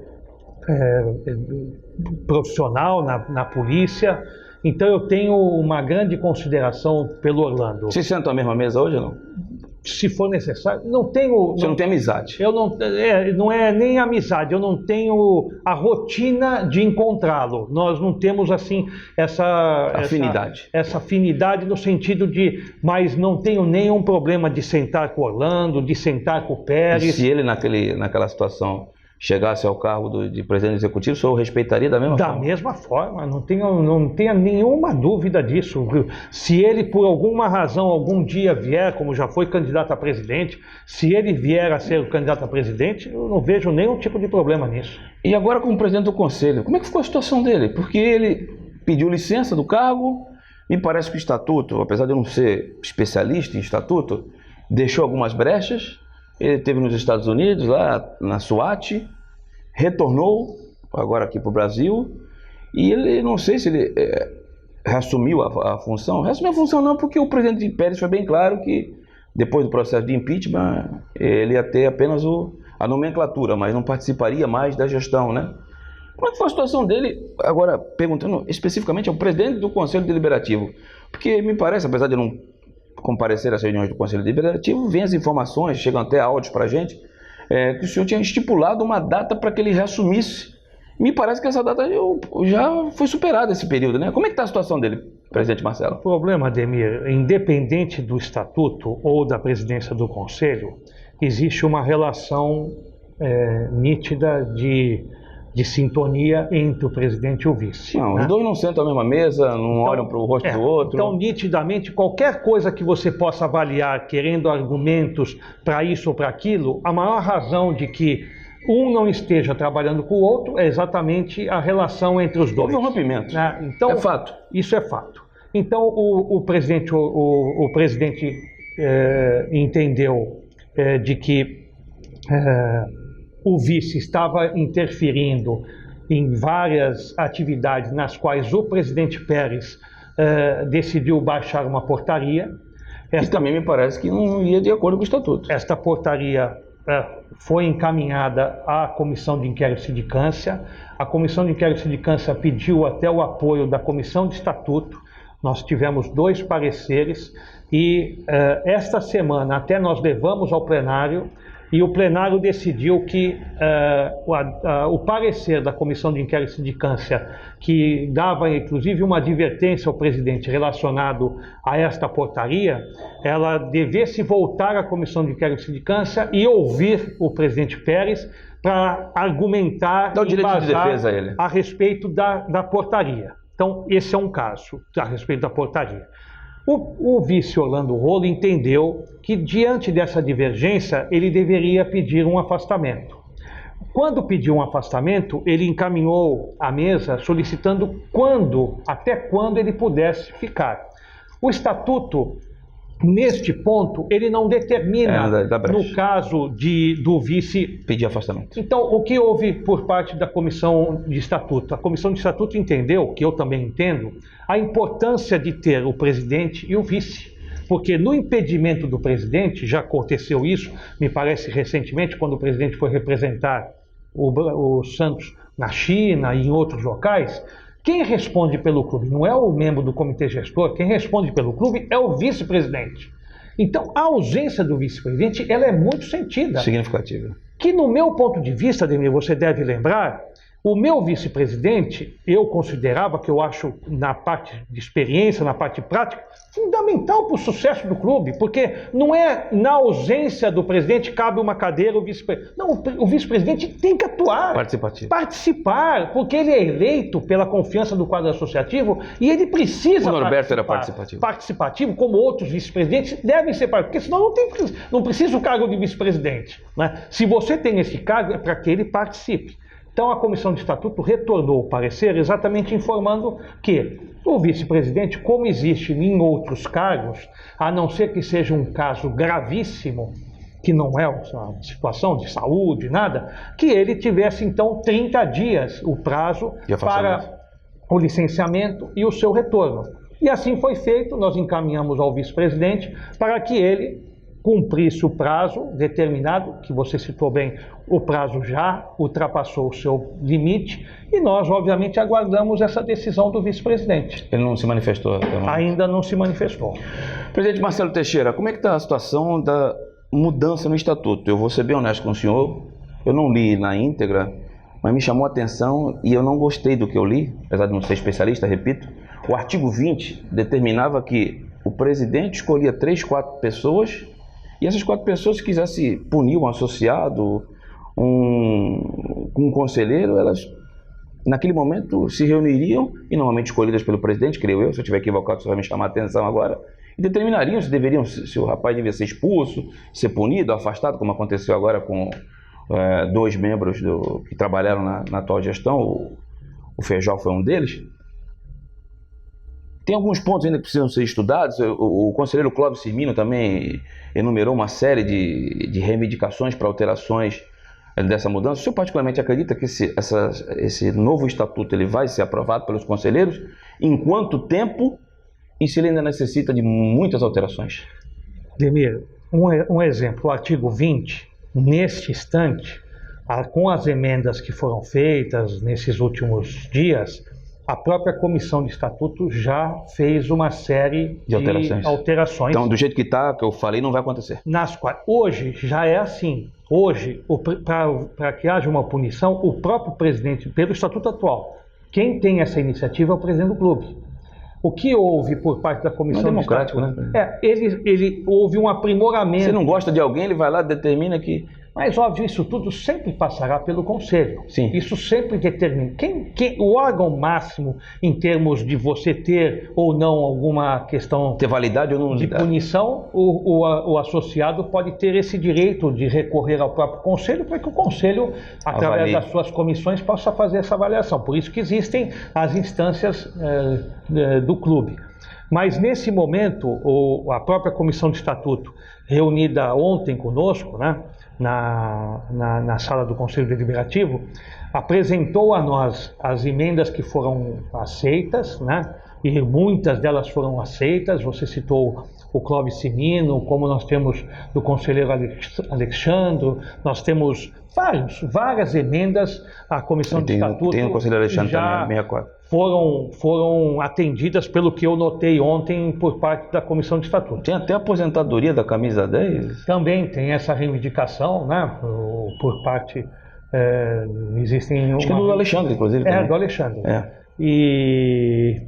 profissional na polícia. Então eu tenho uma grande consideração pelo Orlando. Vocês sentam à mesma mesa hoje ou não? Se for necessário, não tenho... Você não tem amizade? Eu não é nem amizade, eu não tenho a rotina de encontrá-lo. Nós não temos, assim, essa afinidade no sentido de... Mas não tenho nenhum problema de sentar com o Orlando, de sentar com o Pérez. E se ele, naquela situação, chegasse ao cargo de presidente executivo, o senhor respeitaria da mesma forma? Da mesma forma, não tenha nenhuma dúvida disso. Se ele, por alguma razão, algum dia vier, como já foi candidato a presidente, se ele vier a ser o candidato a presidente, eu não vejo nenhum tipo de problema nisso. E agora, como presidente do conselho, como é que ficou a situação dele? Porque ele pediu licença do cargo, me parece que o estatuto, apesar de eu não ser especialista em estatuto, deixou algumas brechas. Ele esteve nos Estados Unidos, lá na SWAT, retornou agora aqui para o Brasil, e ele, não sei se ele reassumiu a função. Reassumiu a função não, porque o presidente Pérez foi bem claro que depois do processo de impeachment, ele ia ter apenas a nomenclatura, mas não participaria mais da gestão, né? Como é que foi a situação dele, agora perguntando especificamente ao presidente do Conselho Deliberativo? Porque me parece, apesar de não comparecer às reuniões do Conselho Deliberativo, vem as informações, chegam até áudios para a gente, que o senhor tinha estipulado uma data para que ele reassumisse. Me parece que essa data já foi superada, esse período, né? Como é que está a situação dele, presidente Marcelo? O problema, Ademir, independente do estatuto ou da presidência do Conselho, existe uma relação nítida de sintonia entre o presidente e o vice. Não, né? Os dois não sentam à mesma mesa, não olham para o rosto do outro. Então, nitidamente, qualquer coisa que você possa avaliar querendo argumentos para isso ou para aquilo, a maior razão de que um não esteja trabalhando com o outro é exatamente a relação entre os dois. Houve um rompimento. Né? Então, é fato. Isso é fato. Então, o presidente entendeu de que o vice estava interferindo em várias atividades nas quais o presidente Pérez decidiu baixar uma portaria. E também me parece que não ia de acordo com o estatuto. Esta portaria foi encaminhada à Comissão de Inquérito e Sindicância. A Comissão de Inquérito e Sindicância pediu até o apoio da Comissão de Estatuto. Nós tivemos 2 pareceres e esta semana até nós levamos ao plenário e o plenário decidiu que o parecer da Comissão de Inquérito e Sindicância, que dava inclusive uma advertência ao presidente relacionado a esta portaria, ela devesse voltar à Comissão de Inquérito e Sindicância e ouvir o presidente Pérez para argumentar Dá o direito de defesa a ele. A respeito da portaria. Então, esse é um caso a respeito da portaria. O vice Orlando Rolo entendeu que, diante dessa divergência, ele deveria pedir um afastamento. Quando pediu um afastamento, ele encaminhou à mesa solicitando até quando ele pudesse ficar. O estatuto, neste ponto, ele não determina, no caso do vice, pedir afastamento. Então, o que houve por parte da Comissão de Estatuto? A Comissão de Estatuto entendeu, que eu também entendo, a importância de ter o presidente e o vice. Porque no impedimento do presidente, já aconteceu isso, me parece recentemente, quando o presidente foi representar o Santos na China e em outros locais, quem responde pelo clube não é o membro do comitê gestor, quem responde pelo clube é o vice-presidente. Então, a ausência do vice-presidente, ela é muito sentida. Significativa. Que no meu ponto de vista, Ademir, você deve lembrar, o meu vice-presidente, eu considerava, que eu acho na parte de experiência, na parte prática, fundamental para o sucesso do clube, porque não é na ausência do presidente cabe uma cadeira o vice-presidente. Não, o vice-presidente tem que atuar. Participar, porque ele é eleito pela confiança do quadro associativo e ele precisa O Norberto era participativo. Participativo, como outros vice-presidentes devem ser participativos, porque senão não precisa o cargo de vice-presidente. Né? Se você tem esse cargo, é para que ele participe. Então, a Comissão de Estatuto retornou o parecer exatamente informando que o vice-presidente, como existe em outros cargos, a não ser que seja um caso gravíssimo, que não é uma situação de saúde, nada, que ele tivesse, então, 30 dias o prazo para o licenciamento e o seu retorno. E assim foi feito, nós encaminhamos ao vice-presidente para que ele cumprisse o prazo determinado, que você citou bem, o prazo já ultrapassou o seu limite, e nós, obviamente, aguardamos essa decisão do vice-presidente. Ele não se manifestou? Ainda não se manifestou. Presidente Marcelo Teixeira, como é que está a situação da mudança no estatuto? Eu vou ser bem honesto com o senhor, eu não li na íntegra, mas me chamou a atenção e eu não gostei do que eu li, apesar de não ser especialista, repito. O artigo 20 determinava que o presidente escolhia 3, 4 pessoas, e essas 4 pessoas, se quisesse punir um associado, um conselheiro, elas naquele momento se reuniriam, e normalmente escolhidas pelo presidente, creio eu, se eu estiver equivocado você vai me chamar a atenção agora, e determinariam se o rapaz devia ser expulso, ser punido, afastado, como aconteceu agora com 2 membros que trabalharam na atual gestão, o Feijó foi um deles. Tem alguns pontos ainda que precisam ser estudados. O conselheiro Clóvis Firmino também enumerou uma série de reivindicações para alterações dessa mudança. O senhor particularmente acredita que esse novo estatuto ele vai ser aprovado pelos conselheiros? Em quanto tempo? E se ele ainda necessita de muitas alterações? Demir, um exemplo, o artigo 20, neste instante, com as emendas que foram feitas nesses últimos dias, a própria comissão de estatuto já fez uma série de alterações. Então, do jeito que está, que eu falei, não vai acontecer. Nas quais, hoje já é assim. Hoje, para que haja uma punição, o próprio presidente, pelo estatuto atual, quem tem essa iniciativa é o presidente do clube. O que houve por parte da comissão de estatuto, né? Houve um aprimoramento. Se não gosta de alguém, ele vai lá e determina que... Mas, óbvio, isso tudo sempre passará pelo Conselho. Sim. Isso sempre determina. O órgão máximo, em termos de você ter ou não alguma questão ter validade ou não de punição, o associado pode ter esse direito de recorrer ao próprio Conselho para que o Conselho, através das suas comissões, possa fazer essa avaliação. Por isso que existem as instâncias do clube. Mas, nesse momento, a própria comissão de estatuto, reunida ontem conosco, né, na sala do Conselho Deliberativo, apresentou a nós as emendas que foram aceitas, né, e muitas delas foram aceitas. Você citou o Clóvis Firmino, como nós temos do conselheiro Alexandre, nós temos várias emendas à comissão de estatuto. Tem o conselheiro Alexandre já também, 64. Foram atendidas pelo que eu notei ontem por parte da comissão de estatuto. Tem até a aposentadoria da camisa 10? Também tem essa reivindicação, né, por parte... existem acho que é do Alexandre, inclusive. Do Alexandre. E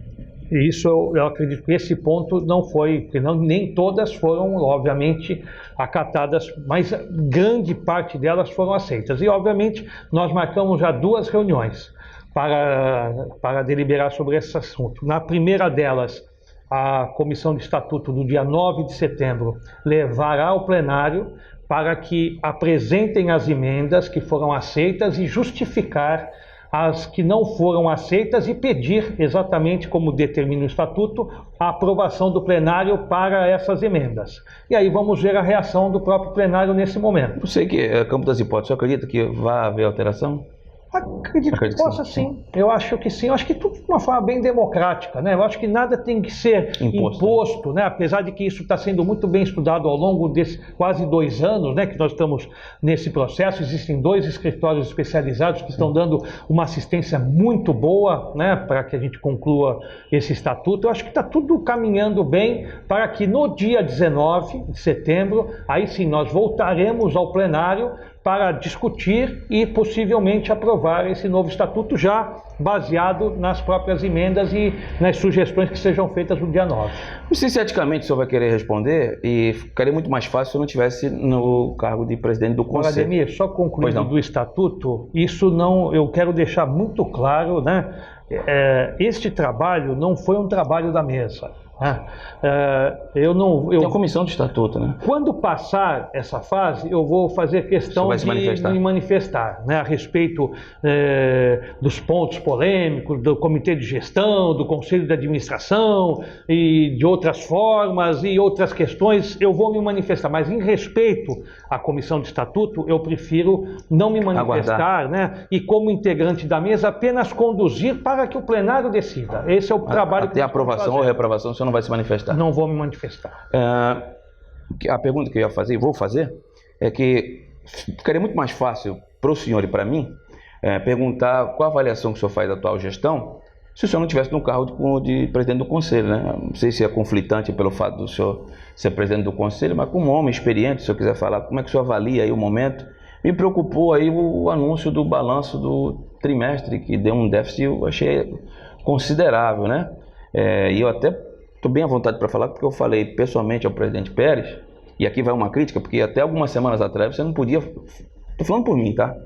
isso eu acredito que esse ponto não foi, porque nem todas foram, obviamente, acatadas, mas grande parte delas foram aceitas. E, obviamente, nós marcamos já 2 reuniões para deliberar sobre esse assunto. Na primeira delas, a comissão de estatuto, do dia 9 de setembro, levará ao plenário para que apresentem as emendas que foram aceitas e justificar as que não foram aceitas e pedir, exatamente como determina o estatuto, a aprovação do plenário para essas emendas. E aí vamos ver a reação do próprio plenário nesse momento. Eu sei que é campo das hipóteses. Você acredita que vai haver alteração? Acredito que possa, sim. Eu acho que sim. Eu acho que tudo de uma forma bem democrática, né? Eu acho que nada tem que ser imposto, né? Apesar de que isso está sendo muito bem estudado ao longo desses quase 2 anos, né, que nós estamos nesse processo. Existem 2 escritórios especializados que estão dando uma assistência muito boa, né, para que a gente conclua esse estatuto. Eu acho que está tudo caminhando bem para que no dia 19 de setembro, aí sim, nós voltaremos ao plenário para discutir e possivelmente aprovar esse novo estatuto, já baseado nas próprias emendas e nas sugestões que sejam feitas no dia 9. Não sei se eticamente o senhor vai querer responder, e ficaria muito mais fácil se eu não estivesse no cargo de presidente do Conselho. Ademir, só concluindo do estatuto, isso não, eu quero deixar muito claro, né? Este trabalho não foi um trabalho da mesa. Tem a comissão de estatuto, né? Quando passar essa fase, eu vou fazer questão de me manifestar, né, a respeito dos pontos polêmicos, do comitê de gestão, do conselho de administração e de outras formas e outras questões. Eu vou me manifestar, mas em respeito à comissão de estatuto, eu prefiro não me manifestar, né, e como integrante da mesa apenas conduzir para que o plenário decida. Esse é o trabalho até aprovação ou reprovação, o senhor não vai se manifestar? Não vou me manifestar. A pergunta que eu ia fazer, e vou fazer, é que ficaria muito mais fácil para o senhor e para mim perguntar qual a avaliação que o senhor faz da atual gestão se o senhor não estivesse no cargo de presidente do conselho, né? Não sei se é conflitante pelo fato do senhor ser presidente do conselho, mas como homem experiente, se o senhor quiser falar, como é que o senhor avalia aí o momento? Me preocupou aí o anúncio do balanço do trimestre, que deu um déficit, eu achei considerável, né? E eu até estou bem à vontade para falar, porque eu falei pessoalmente ao presidente Pérez, e aqui vai uma crítica, porque até algumas semanas atrás você não podia, estou falando por mim, tá?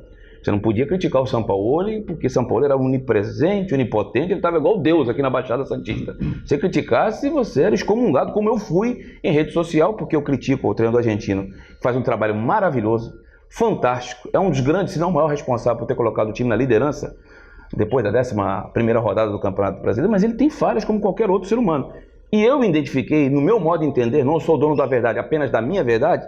Você não podia criticar o Sampaoli, porque Sampaoli era onipresente, onipotente, ele estava igual Deus aqui na Baixada Santista. Se criticasse, você era excomungado, como eu fui em rede social, porque eu critico o treinador argentino, que faz um trabalho maravilhoso, fantástico, é um dos grandes, se não o maior responsável por ter colocado o time na liderança, depois da 11ª rodada do Campeonato Brasileiro, mas ele tem falhas como qualquer outro ser humano. E eu identifiquei, no meu modo de entender, não sou dono da verdade, apenas da minha verdade,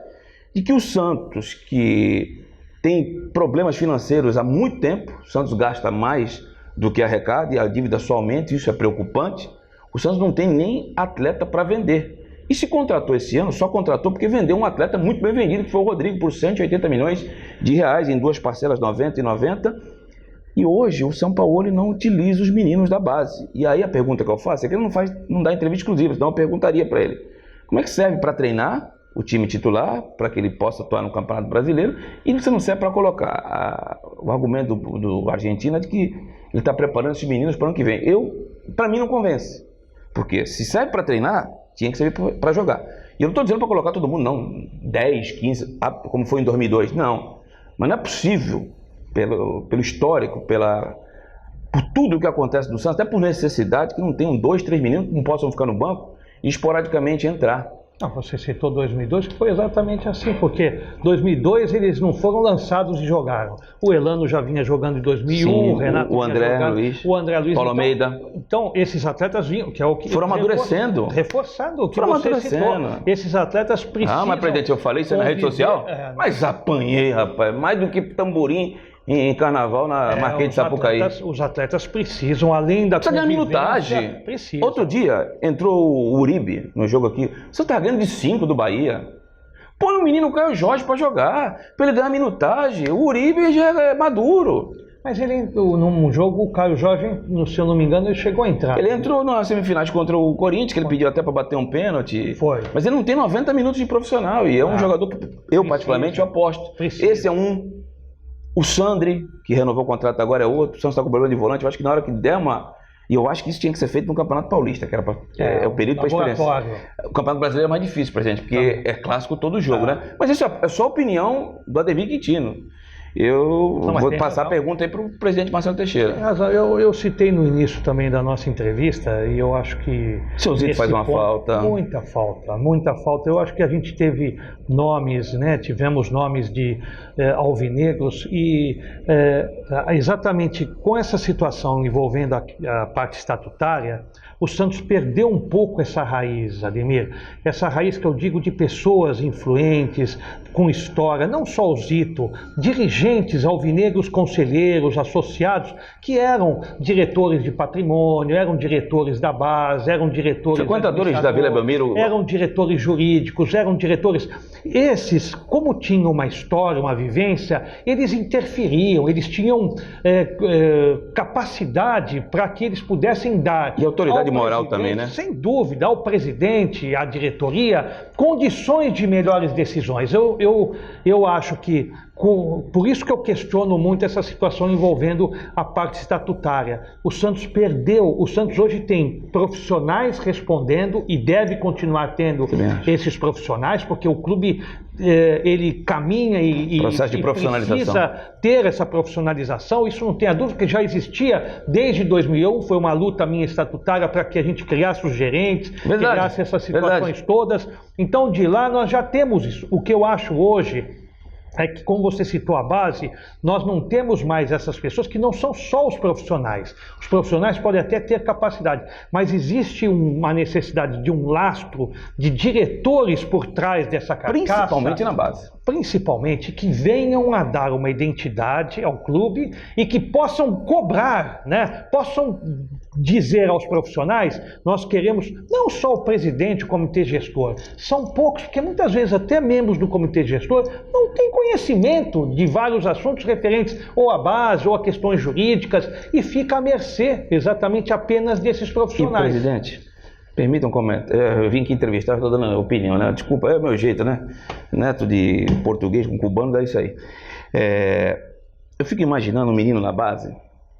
de que o Santos, que tem problemas financeiros há muito tempo, o Santos gasta mais do que arrecada e a dívida só aumenta, isso é preocupante. O Santos não tem nem atleta para vender. E se contratou esse ano, só contratou porque vendeu um atleta muito bem vendido, que foi o Rodrigo, por 180 milhões de reais, em 2 parcelas, 90 e 90. E hoje o Sampaoli não utiliza os meninos da base. E aí a pergunta que eu faço é que ele não dá entrevista exclusiva, então eu perguntaria para ele: como é que serve para treinar o time titular, para que ele possa atuar no Campeonato Brasileiro, e você não serve para colocar o argumento do Argentina de que ele está preparando esses meninos para o ano que vem? Para mim não convence, porque se serve para treinar, tinha que servir para jogar. E eu não estou dizendo para colocar todo mundo, não, 10, 15, como foi em 2002, não. Mas não é possível, pelo histórico, por tudo o que acontece no Santos, até por necessidade, que não tenham 2, 3 meninos que não possam ficar no banco e esporadicamente entrar. Não, você citou 2002, que foi exatamente assim, porque 2002 eles não foram lançados e jogaram. O Elano já vinha jogando em 2001, sim, o Renato o André Luiz, Paulo Almeida. Então, esses atletas vinham, que é o que... Foram amadurecendo. Reforçando o que você citou. Esses atletas precisam... mas presidente, eu falei isso na rede social? Mas apanhei, rapaz, mais do que tamborim em carnaval na Marquês de Sapucaí. Os atletas precisam, além da precisa ganhar minutagem. Precisa. Outro dia entrou o Uribe no jogo aqui. Você está ganhando de 5 do Bahia. Põe o menino Caio Jorge para jogar, para ele ganhar minutagem. O Uribe já é maduro. Mas ele, num jogo, o Caio Jorge, se eu não me engano, ele chegou a entrar. Ele entrou nas semifinais contra o Corinthians, que ele pediu até para bater um pênalti. Foi. Mas ele não tem 90 minutos de profissional. E é um jogador que eu, particularmente, eu aposto. Esse é um. O Sandri, que renovou o contrato agora, é outro. O Santos está com problema de volante. Eu acho que na hora que der uma... E eu acho que isso tinha que ser feito no Campeonato Paulista, que era é o período para experiência. O Campeonato Brasileiro é mais difícil pra gente, porque é clássico todo jogo, né? Mas isso é só a opinião do Ademir Quintino. Eu vou passar a pergunta aí para o presidente Marcelo Teixeira. Eu citei no início também da nossa entrevista, e eu acho que... Seu Zito faz uma falta. Muita falta. Eu acho que a gente teve nomes, né? Tivemos nomes de alvinegros, e exatamente com essa situação envolvendo a parte estatutária, o Santos perdeu um pouco essa raiz, Ademir. Essa raiz que eu digo de pessoas influentes, com história, não só o Zito, dirigentes alvinegros, conselheiros, associados, que eram diretores de patrimônio, eram diretores da base, eram diretores... Frequentadores da Vila Belmiro. Eram diretores jurídicos, eram diretores... Esses, como tinham uma história, uma vivência, eles interferiam, eles tinham capacidade para que eles pudessem dar... E autoridade moral também, né? Sem dúvida, ao presidente, à diretoria, condições de melhores decisões. Eu acho que, por isso que eu questiono muito essa situação envolvendo a parte estatutária. O Santos perdeu, o Santos hoje tem profissionais respondendo e deve continuar tendo esses profissionais, porque o clube ele caminha e precisa ter essa profissionalização. Isso não tem a dúvida, que já existia desde 2001, foi uma luta minha estatutária para que a gente criasse os gerentes, criasse essas situações todas. Então, de lá nós já temos isso. O que eu acho hoje é que, como você citou a base, nós não temos mais essas pessoas que não são só os profissionais. Os profissionais podem até ter capacidade, mas existe uma necessidade de um lastro de diretores por trás dessa carcaça. Principalmente na base. Principalmente, que venham a dar uma identidade ao clube e que possam cobrar, né? Possam dizer aos profissionais, nós queremos não só o presidente, o comitê gestor, são poucos, porque muitas vezes até membros do comitê gestor não têm conhecimento de vários assuntos referentes ou à base ou a questões jurídicas e fica à mercê exatamente apenas desses profissionais. E, presidente, permitam um comentário. Eu vim aqui entrevistar, estou dando opinião, né? Desculpa, é o meu jeito, né? Neto de português com cubano, dá isso aí. Eu fico imaginando um menino na base.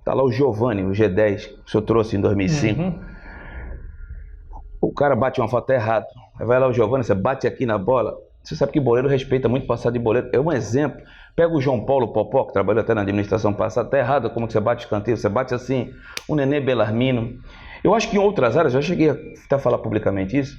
Tá lá o Giovanni, o G10, que o senhor trouxe em 2005. O cara bate uma foto errado. Aí vai lá o Giovanni, você bate aqui na bola. Você sabe que boleiro respeita muito passar de boleiro. É um exemplo. Pega o João Paulo Popó, que trabalhou até na administração passada. Tá errado como que você bate escanteio. Você bate assim, o Nenê Belarmino. Eu acho que em outras áreas, já cheguei a até falar publicamente isso,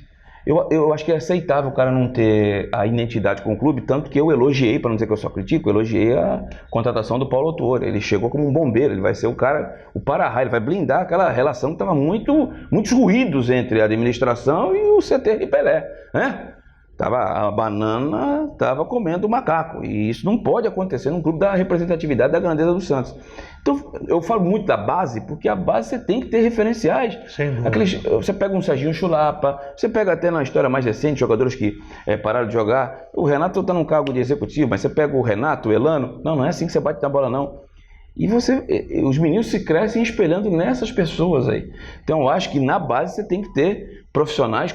eu acho que é aceitável o cara não ter a identidade com o clube, tanto que eu elogiei, para não dizer que eu só critico, eu elogiei a contratação do Paulo Autuori. Ele chegou como um bombeiro, ele vai ser o cara, o para-raio, ele vai blindar aquela relação que estava muitos ruídos entre a administração e o CT de Pelé, né? A banana estava comendo o macaco, e isso não pode acontecer num clube da representatividade da grandeza do Santos. Então, eu falo muito da base, porque a base você tem que ter referenciais. Você pega um Serginho Chulapa, você pega até na história mais recente, jogadores que pararam de jogar. O Renato está num cargo de executivo, mas você pega o Renato, o Elano, não é assim que você bate na bola, não. E os meninos se crescem espelhando nessas pessoas aí. Então, eu acho que na base você tem que ter profissionais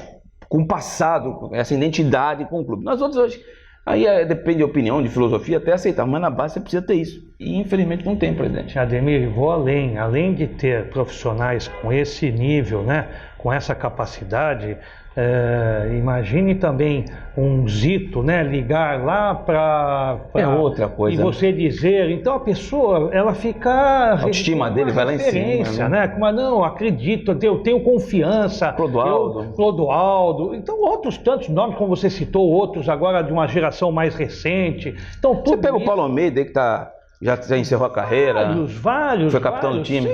com passado, essa identidade com o clube. Nós outros hoje, aí depende de opinião, de filosofia, até aceitar, mas na base você precisa ter isso. E infelizmente não tem, presidente. Ademir, vou além de ter profissionais com esse nível, né, com essa capacidade, imagine também um Zito, né, ligar lá para outra coisa, e você dizer, então a pessoa, ela fica, a autoestima dele vai lá em cima, né? Mas não, acredito, eu tenho confiança, Clodoaldo, então outros tantos nomes, como você citou, outros agora de uma geração mais recente. Então tudo você pega isso... o Paulo Almeida que já encerrou a carreira, vários, foi capitão do time.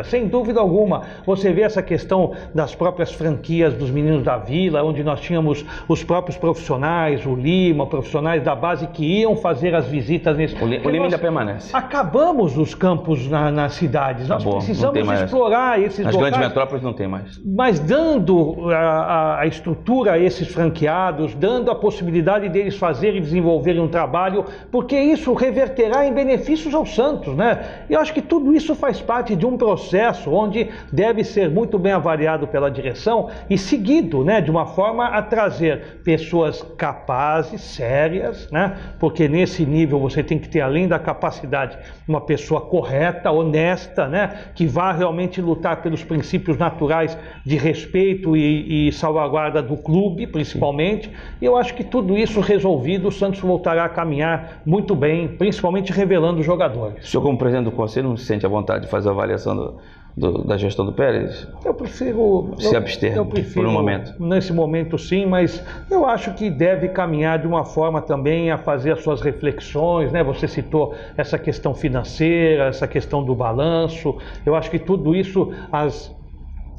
Sem dúvida alguma. Você vê essa questão das próprias franquias dos meninos da Vila, onde nós tínhamos os próprios profissionais, o Lima, profissionais da base que iam fazer as visitas nesse... O Lima ainda permanece. Acabamos os campos nas cidades, nós precisamos explorar esses locais. As grandes metrópoles não tem mais. Mas dando a estrutura a esses franqueados, dando a possibilidade deles fazerem e desenvolverem um trabalho, porque isso reverterá em benefícios ao Santos, né? E eu acho que tudo isso faz parte de um processo onde deve ser muito bem avaliado pela direção e seguido, né, de uma forma a trazer pessoas capazes, sérias, né? Porque nesse nível você tem que ter, além da capacidade, uma pessoa correta, honesta, né? Que vá realmente lutar pelos princípios naturais de respeito e salvaguarda do clube, principalmente. E eu acho que tudo isso resolvido, o Santos voltará a caminhar muito bem, principalmente revelando os jogadores. O senhor, como presidente do conselho, não se sente à vontade de fazer a avaliação da gestão do Pérez? Eu prefiro se abster por um momento. Nesse momento sim, mas eu acho que deve caminhar de uma forma também a fazer as suas reflexões, né? Você citou essa questão financeira, essa questão do balanço. Eu acho que tudo isso, as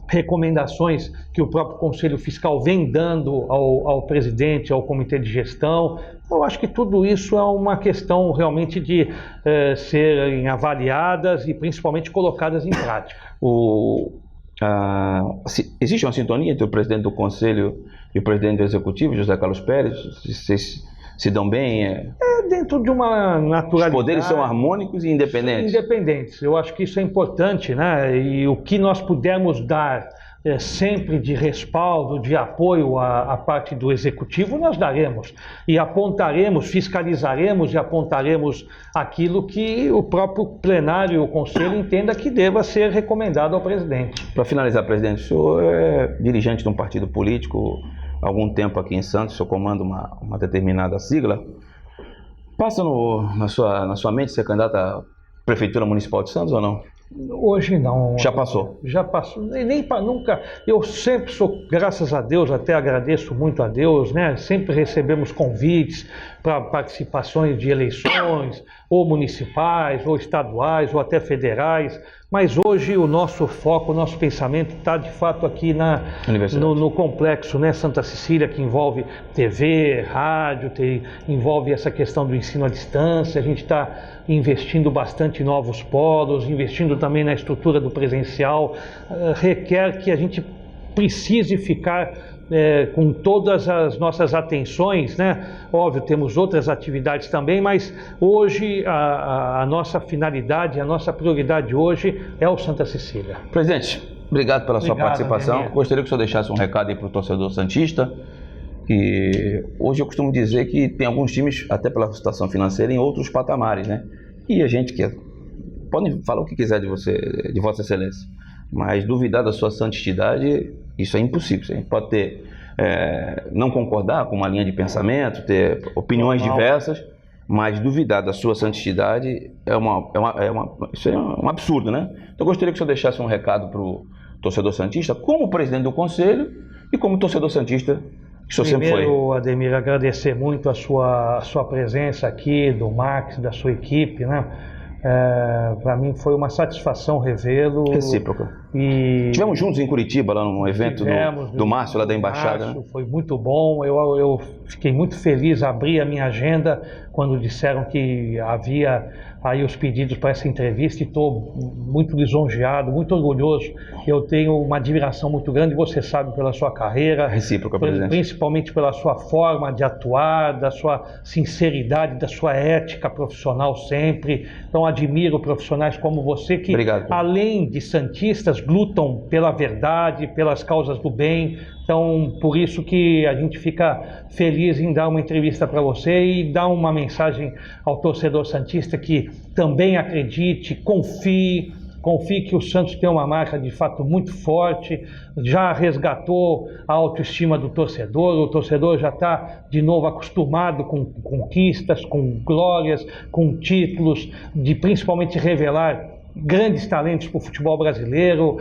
recomendações que o próprio Conselho Fiscal vem dando ao presidente, ao comitê de gestão, eu acho que tudo isso é uma questão realmente de serem avaliadas e principalmente colocadas em prática. Existe uma sintonia entre o presidente do Conselho e o presidente do Executivo, José Carlos Pérez? Vocês se dão bem? Dentro de uma naturalidade. Os poderes são harmônicos e independentes? Independentes. Eu acho que isso é importante, né? E o que nós pudermos dar sempre de respaldo, de apoio à parte do Executivo, nós daremos. E apontaremos, fiscalizaremos e apontaremos aquilo que o próprio plenário e o Conselho entenda que deva ser recomendado ao presidente. Para finalizar, presidente, o senhor é dirigente de um partido político há algum tempo aqui em Santos, o senhor comanda uma determinada sigla. Passa na sua mente ser candidato à Prefeitura Municipal de Santos ou não? Hoje não. Já passou? Já passou. Nem para nunca. Eu sempre sou, graças a Deus, até agradeço muito a Deus, né? Sempre recebemos convites para participações de eleições, ou municipais, ou estaduais, ou até federais. Mas hoje o nosso foco, o nosso pensamento está de fato aqui no complexo, né, Santa Cecília, que envolve TV, rádio, envolve essa questão do ensino à distância. A gente está investindo bastante em novos polos, investindo também na estrutura do presencial. Requer que a gente precise ficar com todas as nossas atenções, né? Óbvio, temos outras atividades também, mas hoje a nossa finalidade, a nossa prioridade hoje é o Santa Cecília. Presidente, obrigado pela sua participação. Ademir. Gostaria que o senhor deixasse um recado aí para o torcedor santista, que hoje eu costumo dizer que tem alguns times, até pela situação financeira, em outros patamares, né? E a gente quer, pode falar o que quiser de você, de Vossa Excelência, mas duvidar da sua santidade, isso é impossível. A gente pode ter, não concordar com uma linha de pensamento, ter opiniões diversas, mas duvidar da sua santidade isso é um absurdo, né? Então eu gostaria que o senhor deixasse um recado para o torcedor santista, como presidente do conselho e como torcedor santista que o senhor sempre foi. Primeiro, Ademir, agradecer muito a sua presença aqui, do Max, da sua equipe, né? Para mim foi uma satisfação revê-lo. Recíproca. E tivemos juntos em Curitiba, lá no evento do Márcio, lá da Embaixada. Márcio, né? Foi muito bom, eu fiquei muito feliz, abri a minha agenda quando disseram que havia aí os pedidos para essa entrevista e estou muito lisonjeado, muito orgulhoso. Eu tenho uma admiração muito grande, você sabe, pela sua carreira. Recíproca, presidente. Principalmente pela sua forma de atuar, da sua sinceridade, da sua ética profissional sempre. Então admiro profissionais como você que, obrigado, além de santistas, lutam pela verdade, pelas causas do bem. Então, por isso que a gente fica feliz em dar uma entrevista para você e dar uma mensagem ao torcedor santista que também acredite, confie que o Santos tem uma marca de fato muito forte, já resgatou a autoestima do torcedor, o torcedor já está de novo acostumado com conquistas, com glórias, com títulos, de principalmente revelar grandes talentos para o futebol brasileiro.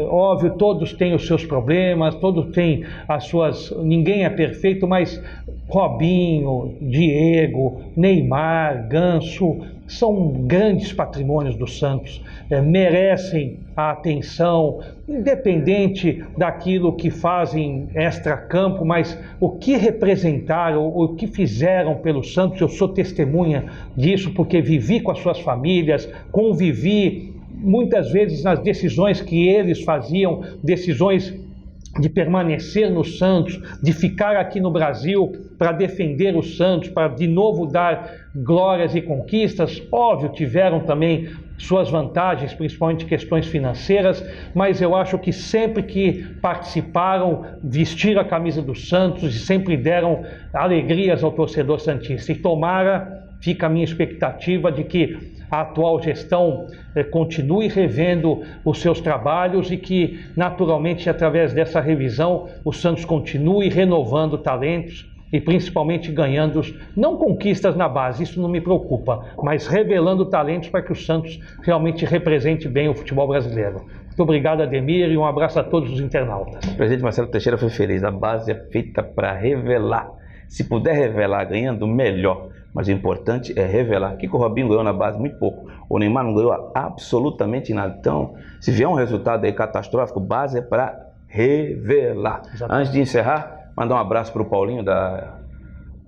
Óbvio, todos têm os seus problemas, todos têm as suas... Ninguém é perfeito, mas Robinho, Diego, Neymar, Ganso são grandes patrimônios do Santos, merecem a atenção, independente daquilo que fazem extra-campo, mas o que representaram, o que fizeram pelo Santos. Eu sou testemunha disso porque vivi com as suas famílias, convivi muitas vezes nas decisões que eles faziam, decisões de permanecer no Santos, de ficar aqui no Brasil para defender o Santos, para de novo dar glórias e conquistas. Óbvio, tiveram também suas vantagens, principalmente questões financeiras, mas eu acho que sempre que participaram, vestiram a camisa do Santos e sempre deram alegrias ao torcedor santista. E tomara, fica a minha expectativa de que a atual gestão continue revendo os seus trabalhos e que, naturalmente, através dessa revisão, o Santos continue renovando talentos e principalmente ganhando, não conquistas na base, isso não me preocupa, mas revelando talentos para que o Santos realmente represente bem o futebol brasileiro. Muito obrigado, Ademir, e um abraço a todos os internautas. O presidente Marcelo Teixeira foi feliz, a base é feita para revelar. Se puder revelar ganhando, melhor. Mas o importante é revelar. O que o Robinho ganhou na base? Muito pouco. O Neymar não ganhou absolutamente nada. Então, se vier um resultado aí catastrófico, base é para revelar. Exatamente. Antes de encerrar, mandar um abraço para o Paulinho da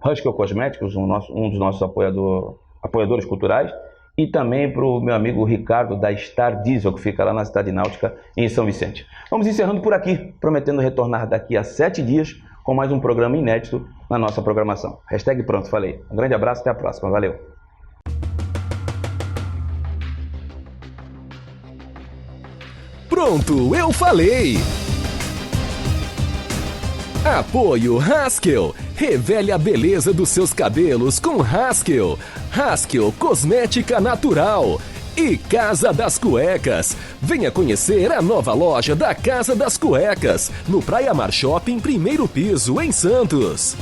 Huskel Cosméticos, um dos nossos apoiadores culturais, e também para o meu amigo Ricardo da Star Diesel, que fica lá na Cidade Náutica, em São Vicente. Vamos encerrando por aqui, prometendo retornar daqui a 7 dias com mais um programa inédito na nossa programação. Hashtag pronto, falei. Um grande abraço, até a próxima. Valeu. Pronto, eu falei. Apoio Haskell. Revele a beleza dos seus cabelos com Haskell. Haskell Cosmética Natural. E Casa das Cuecas. Venha conhecer a nova loja da Casa das Cuecas, no Praia Mar Shopping, primeiro piso, em Santos.